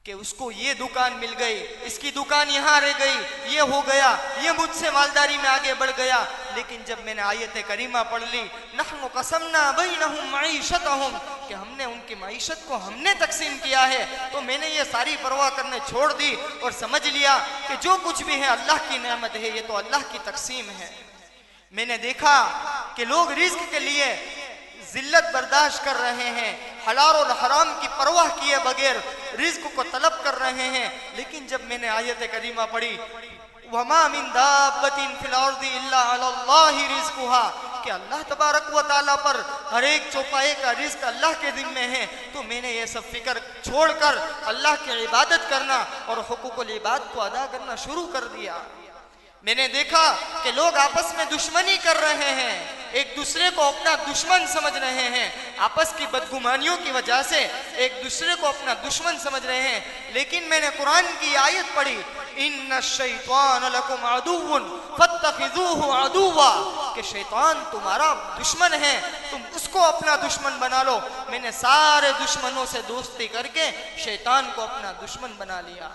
कि उसको ये दुकान मिल गई, इसकी दुकान यहाँ रह गई, ये हो गया, ये मुझसे मालदारी में आगे बढ़ गया। लेकिन जब मैंने आयत करीमा पढ़ ली, नहनु कसमना बैनहुम मईशतहुम, कि हमने उनकी मईशत को हमने तकसीम किया है, तो मैंने ये सारी परवाह करने छोड़ दी और समझ लिया कि जो कुछ भी है अल्लाह की नेमत है, ये तो अल्लाह की तकसीम है। मैंने देखा कि लोग रिज्क के लिए जिल्लत बर्दाश्त कर रहे हैं, हलाल और हराम की परवाह किए बगैर रिज्क को तलब कर रहे हैं। लेकिन जब मैंने आयत करीमा पढ़ी, वमा मिन दाब्बतिन फिल अर्दि इल्ला अलल्लाहि रिज़्कुहा, कि अल्लाह तबारक व तआला पर हर एक चौपाए का रिज्क अल्लाह के जिम्मे है, तो मैंने ये सब फिक्र छोड़कर अल्लाह की इबादत करना और हुकूकुल इबाद को अदा करना शुरू कर दिया। मैंने देखा कि लोग आपस में दुश्मनी कर रहे हैं, एक दूसरे को अपना दुश्मन समझ रहे हैं, आपस की बदगुमानियों की वजह से एक दूसरे को अपना दुश्मन समझ रहे हैं। लेकिन मैंने कुरान की आयत पढ़ी, इन्ना शैतान लकुम अदुव्वुन फत्तखिज़ूहु अदुव्वा, कि शैतान तुम्हारा दुश्मन है, तुम उसको अपना दुश्मन बना लो। मैंने सारे दुश्मनों से दोस्ती करके शैतान को अपना दुश्मन बना लिया।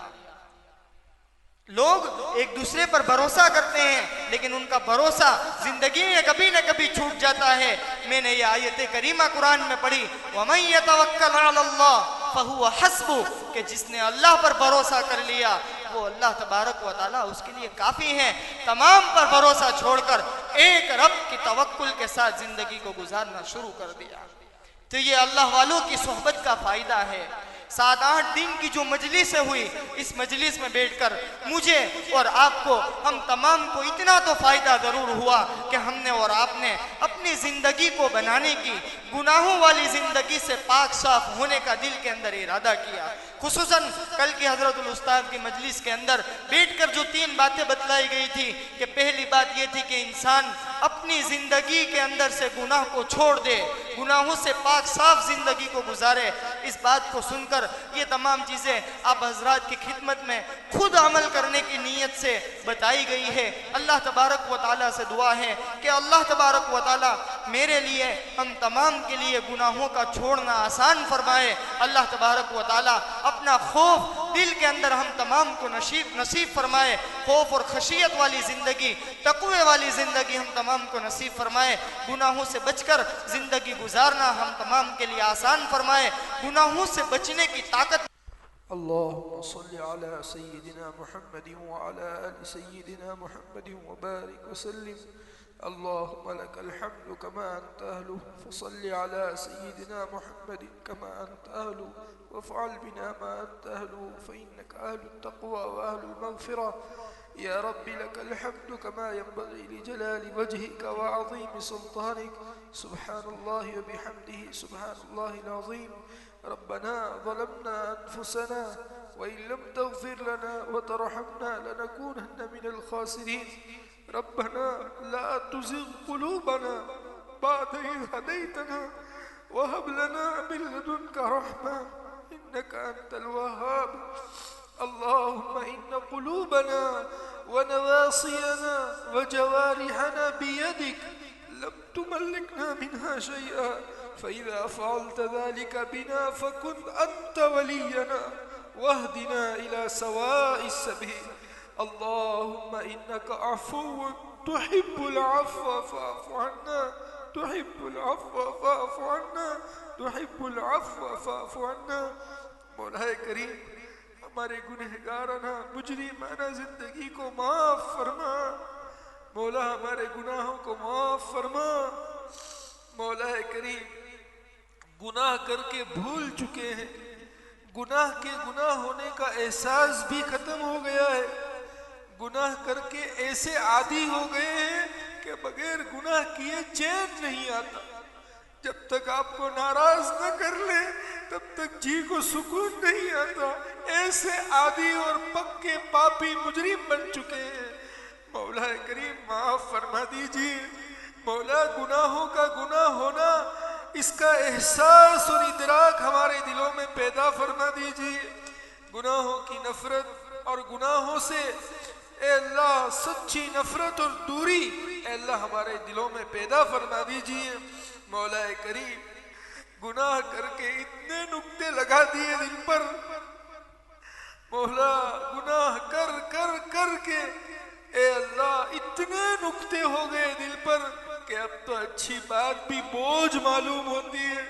लोग एक दूसरे पर भरोसा करते हैं, लेकिन उनका भरोसा जिंदगी में कभी न कभी छूट जाता है। मैंने ये आयत करीमा कुरान में पढ़ी, वमन यतवक्कल अलल्लाह फहुव हस्बुह, कि जिसने अल्लाह पर भरोसा कर लिया वो अल्लाह तबारक व तआला उसके लिए काफी है। तमाम पर भरोसा छोड़कर एक रब की तवक्कुल के साथ जिंदगी को गुजारना शुरू कर दिया। तो ये अल्लाह वालों की सोहबत का फायदा है। 7-8 दिन की जो मजलिस हुई, इस मजलिस में बैठकर मुझे और आपको, हम तमाम को इतना तो फायदा जरूर हुआ कि हमने और आपने अपनी जिंदगी को बनाने की, गुनाहों वाली जिंदगी से पाक साफ होने का दिल के अंदर इरादा किया। खुसूसन कल की हजरतुल उस्ताद की मजलिस के अंदर बैठकर जो 3 बातें बतलाई गई थी कि पहली बात यह थी कि इंसान अपनी जिंदगी के अंदर से गुनाह को छोड़ दे, गुनाहों से पाक साफ जिंदगी को गुजारे। इस बात को सुनकर ये तमाम चीजें आप हजरात की खिदमत में खुद अमल करने की नीयत से बताई गई है। अल्लाह तबारक व तआला से दुआ है कि अल्लाह तबारक व तआला मेरे लिए, हम तमाम के लिए गुनाहों का छोड़ना आसान फरमाए। अल्लाह तबारक व तआला अपना खौफ दिल के अंदर हम तमाम को नसीब फरमाए। खौफ और खशियत वाली जिंदगी, तक़वे वाली जिंदगी हम तमाम को नसीब फरमाए। गुनाहों से बचकर जिंदगी गुजारना हम तमाम के लिए आसान फरमाए। गुनाहों से बचने की ताकत। अल्लाहुम्मा सल्लि अला सय्यिदिना मुहम्मदिन व अला आलि सय्यिदिना मुहम्मदिन व बारिक व सल्लिम। अल्लाहुम्मा लकल हम्दु कमा अंता अहलु, फसल्लि अला सय्यिदिना मुहम्मदिन कमा अंता अहलु, वफ़अल बिना मा अंता अहलु, फ़इन्नका अहलुत तक़वा व अहलुल मग़फ़िरा। या रब्बि लकल हम्दु कमा यंबग़ी लिजलालि वजहिका व अज़ीमि सुल्तानिक। सुब्हानल्लाहि व बिहम्दिहि सुब्हानल्लाहिल अज़ीम। रब्बना ज़लमना अनफुसना व इन लम तग़फ़िर लना व तरहमना लनकूनन्ना मिनल ख़ासिरीन। रब्बना ला तुज़िग़ क़ुलूबना बअद इज़ हदैतना व हब लना मिन लदुनका रहमा इन्नका अंतल वह्हाब। अल्लाहुम्मा इन्ना क़ुलूबना व नवासियना व जवारिहना बियदिक लम तुमल्लिकना मिन्हा शै'a फ़इज़ा फ़अल्त ज़ालिक बिना फ़कुन अंत वलियना वहदिना इला सवाइस सबील। अल्लाहुम्मा इन्नका अफ़ुव्वुन तुहिब्बुल अफ़्व फ़अफ़ु अन्ना, तुहिब्बुल अफ़्व फ़अफ़ु अन्ना, तुहिब्बुल अफ़्व फ़अफ़ु अन्ना। मौलाए करीम, हमारे गुनहगाराना मुजरिमाना जिंदगी को माफ़ फरमा। मौला हमारे गुनाहों को माफ़ फरमा। मौलाए करीम, गुनाह करके भूल चुके हैं, गुनाह के गुनाह होने का एहसास भी खत्म हो गया है, गुनाह करके ऐसे आदी हो गए हैं कि बगैर गुनाह किए चैन नहीं आता। जब तक आपको नाराज न कर ले तब तक जी को सुकून नहीं आता। ऐसे आदी और पक्के पापी मुजरिम बन चुके हैं। मौला करीम माफ फरमा दीजिए। मौला गुनाहों का गुनाह होना, इसका एहसास और इदराक हमारे दिलों में पैदा फरमा दीजिए। गुनाहों की नफरत और गुनाहों से ए अल्लाह सच्ची नफरत और दूरी ए अल्लाह हमारे दिलों में पैदा फरमा दीजिए। मौला करीम गुनाह करके इतने नुक्ते लगा दिए दिल पर। मौला गुनाह कर कर कर के ए अल्लाह इतने नुक्ते हो गए दिल पर कि अब तो अच्छी बात भी बोझ मालूम होती है।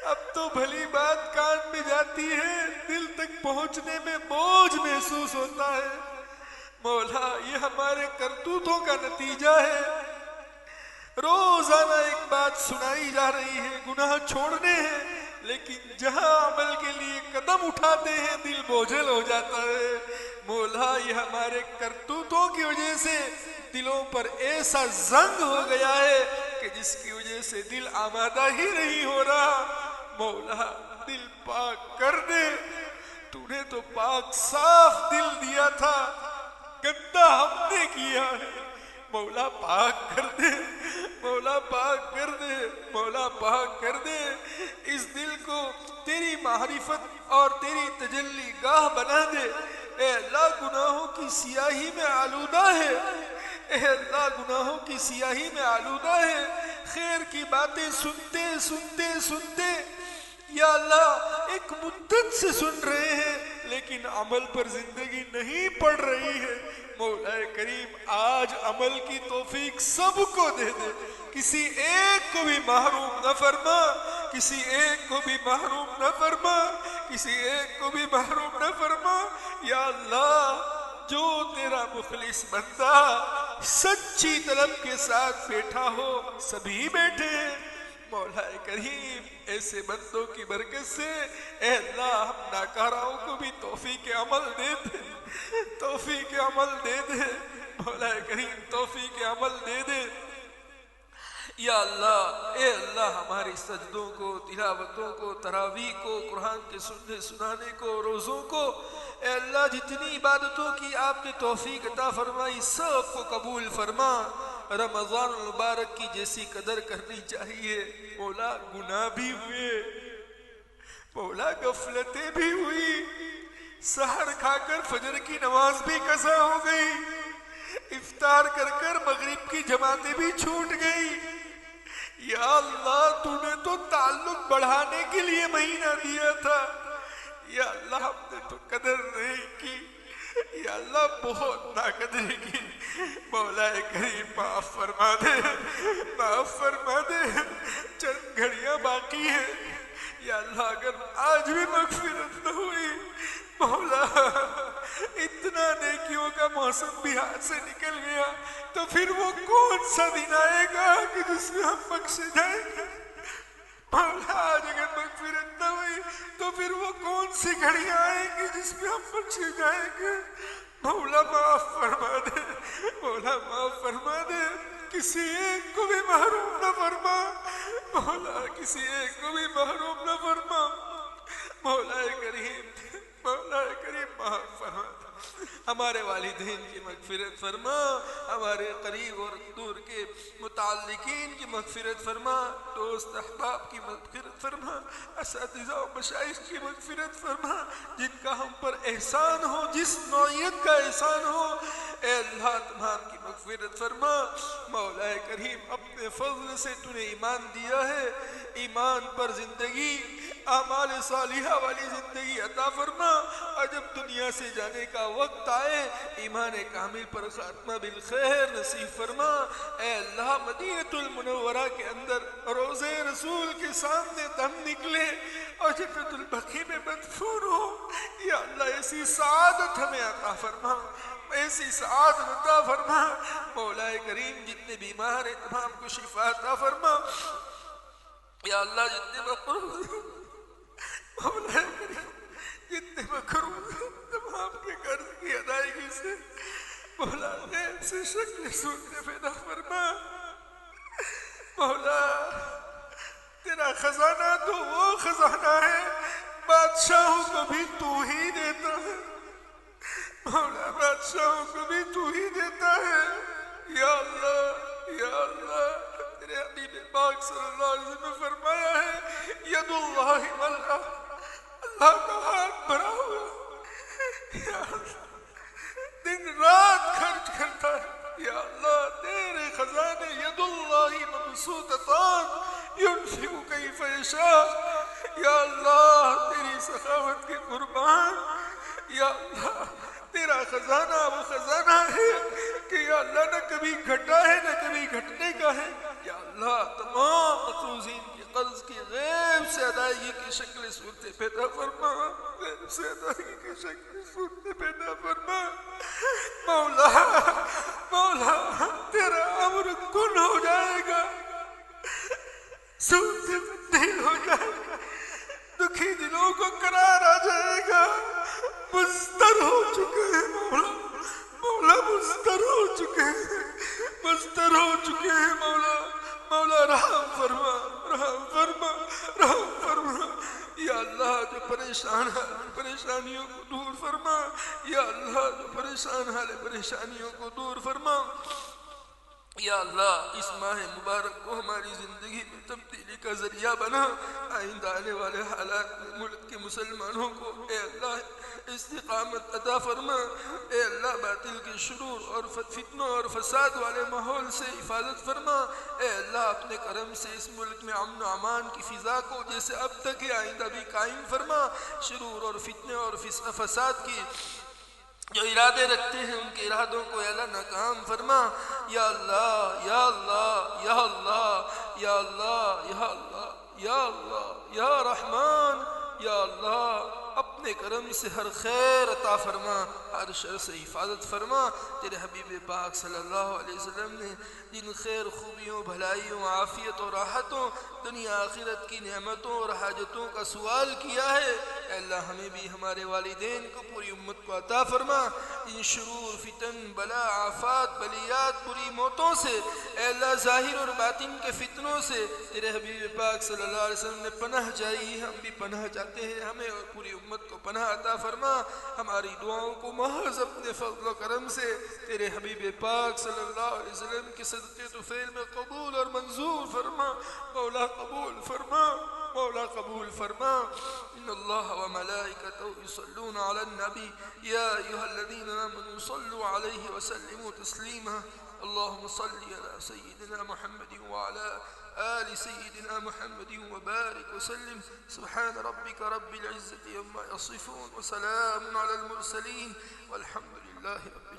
अब तो भली बात कान में जाती है, दिल तक पहुंचने में बोझ महसूस होता है। मौला ये हमारे करतूतों का नतीजा है। रोजाना एक बात सुनाई जा रही है, गुनाह छोड़ने हैं, लेकिन जहां अमल के लिए कदम उठाते हैं दिल बोझल हो जाता है। मौला ये हमारे करतूतों की वजह से दिलों पर ऐसा जंग हो गया है कि जिसकी वजह से दिल आमादा ही नहीं हो रहा। मौला दिल पाक कर दे। तूने तो पाक साफ दिल दिया था, गंदा हमने किया है। मौला पाक कर दे, मौला पाक कर दे, मौला पाक कर दे। इस दिल को तेरी मारिफत और तेरी तजल्ली गाह बना दे। ए अल्लाह गुनाहों की सियाही में आलूदा है। ए अल्लाह गुनाहों की सियाही में आलूदा है। खैर की बातें सुनते सुनते सुनते या अल्लाह एक मुद्दत से सुन रहे हैं, लेकिन अमल पर जिंदगी नहीं पड़ रही है। मौला करीम आज अमल की तौफीक सबको दे दे। किसी एक को भी महरूम न फरमा, किसी एक को भी महरूम न फरमा, किसी एक को भी महरूम न फरमा। या अल्लाह जो तेरा मुखलिस बंदा सच्ची तलब के साथ बैठा हो, सभी बैठे हैं। मौला करीम ऐसे बंदों की बरकत से ए अल्लाह हम नाकाराओं को भी तौफीक अमल दे दे, तौफीक अमल दे दे। मौला करीम तौफीक अमल दे दे। या अल्लाह ए अल्लाह हमारी सजदों को, तिलावतों को, तरावी को, कुरान के सुनने सुनाने को, रोज़ों को ए अल्लाह जितनी इबादतों की आपने तौफीक अता फरमाई सब को कबूल फरमा। रमज़ान मुबारक की जैसी कदर करनी चाहिए। मौला गुनाह भी हुए, मौला गफलतें भी हुई, सहर खाकर फजर की नमाज भी कज़ा हो गई, इफ्तार कर कर मगरिब की जमातें भी छूट गई। या अल्लाह तूने तो ताल्लुक बढ़ाने के लिए महीना दिया था। या अल्लाह हमने तो कदर नहीं की। या अल्लाह बहुत नाकदरी की। मौला करीम माफ फरमा दे, माफ फरमा दे। चंद घड़ियां बाकी है। या अल्लाह अगर आज भी मगफिरत न हुई, मौला इतना नेकियों का मौसम भी हाथ से निकल गया, तो फिर वो कौन सा दिन आएगा कि जिसमें हम बख्शे जाएंगे। मौला आज अगर मगफिरत न हुई तो फिर वो कौन सी घड़ियां आएंगी जिसमें हम बख्शे जाएंगे। मौला माफ फरमा दे, मौला माफ फरमा दे। किसी एक को भी महरूम न फरमा, मौला किसी एक को भी महरूम न फरमा। मौला करीम, मौला करीम माफ फरमा दे। हमारे वालिदैन की मगफिरत फरमा, हमारे करीब और दूर के मुताल्लिकीन की मगफिरत फरमा, दोस्त अहबाब की मगफिरत फरमा, असातिज़ा और मशाइख की मगफिरत फरमा। जिनका हम पर एहसान हो, जिस नौइयत का एहसान हो, ए अल्लाह तमाम की मगफिरत फरमा। मौला करीम अपने फजल से तूने ईमान दिया है, ईमान पर जिंदगी, आमाल सालिहा वाली जिंदगी अता फरमा। और जब दुनिया से जाने का वक्त आए, ईमान कामिल पर खात्मा बिल खैर नसीब फरमा। ए अल्लाह मदीनतुल मुनव्वरा के अंदर रोज़े रसूल के सामने दम निकले और जन्नतुल बकी में मदफून हो। या अल्लाह ऐसी सादत हमें अता फरमा, ऐसी सादत अता फरमा। मौला करीम जितने बीमार हैं तमाम को शिफा अता फरमा। या अल्लाह जितने मकरूज, मौला करीम जितने मकरूज आपके कर्ज की अदायगी से मौला गैब से शक्ल सूरत पैदा फरमा। मौला तेरा खजाना तो वो खजाना है बादशाहों को भी तू ही देता है। मौला बादशाहों को भी तू ही देता है। या अल्लाह तेरे हबीब पाक सल्लल्लाहु अलैहि वसल्लम ने फरमाया है यदुल्लाहि मल्आ, अल्लाह का हाथ भरा हुआ। या अल्लाह दिन रात खर्च करता है। या अल्लाह तेरे खजाने यदुल्लाहि मबसूततान युनफिकु कैफ यशा। या अल्लाह तेरी सखावत के कुर्बान। या अल्लाह तेरा खजाना वो खजाना है कि या अल्लाह न कभी घटा है न कभी घटने का है। या अल्लाह तमाम मखलूक़ीन के कर्ज की गैब से अदायगी की शक्ल सूरत पैदा फरमा। गैब से अदायगी की शक्ल सूरत पैदा फरमा। मौला तेरा अमर कुन हो जाएगा, सूरत तब्दील हो जाएगा, दुखी दिलों को करार आ जाएगा। मुस्तर हो चुके हैं मौला मुस्तर हो चुके हैं मौला रहम फरमा। या अल्लाह जो परेशान है परेशानियों को दूर फरमा। या अल्लाह जो परेशान है परेशानियों को दूर फरमा। या अल्लाह इस माह मुबारक को हमारी ज़िंदगी में तब्दीली का ज़रिया बना। आइंदा आने वाले हालात में मुल्क के मुसलमानों को ए अल्लाह इस्तिक़ामत अता फरमा। ए अल्लाह बातिल के शुरूर और फितनों और फसाद वाले माहौल से हिफाजत फरमा। ए अल्लाह अपने करम से इस मुल्क में अमन व अमान की फ़िज़ा को जैसे अब तक है आइंदा भी कायम फरमा। शुरूर और फितने और फसाद की जो इरादे रखते हैं उनके इरादों को अल्लाह नाकाम फरमा। या अल्लाह या अल्लाह या अल्लाह या अल्लाह या अल्लाह या अल्लाह या रहमान या अल्लाह अपने करम से हर खैर अता फरमा, हर शर से हिफाजत फरमा। तेरे हबीब पाक सल्लल्लाहु अलैहि वसल्लम ने जिन खैर खूबियों भलाइयों आफ़ियत और राहतों दुनिया आखिरत की नेमतों और हाजतों का सवाल किया है, अल्लाह हमें भी हमारे वालिदैन को पूरी उम्मत को अता फरमा। इन शुरूर फितन बला आफात बलियात बुरी मौतों से अल्लाह ज़ाहिर और बातिन के फितनों से तेरे हबीब पाक सल्लल्लाहु अलैहि वसल्लम ने पनाह चाही, हम भी पनाह चाहते हैं। हमें और पूरी उम्मत को पनाह अता फरमा। हमारी दुआओं को महज अपने फज़ल व करम से तेरे हबीब पाक सल्लल्लाहु अलैहि वसल्लम के सदक़े तुफ़ैल में कबूल और मंजूर फरमा। मौला कबूल फरमा, मौला कबूल फरमा। इन्नल्लाह व मलाइकतहु युसल्लूना अलन नबी या अय्युहल्लज़ीना आमनू सल्लू अलैहि व सल्लिमू तस्लीमा। अल्लाहुम्मा सल्लि अला सय्यिदिना मुहम्मदिन व अला आलि सय्यिदिना मुहम्मदिन व बारिक व सल्लिम। सुब्हान रब्बिका रब्बिल इज़्ज़ति अम्मा यसिफून व सलामुन अलल मुरसलीन वल्हम्दुलिल्लाहि रब्बिल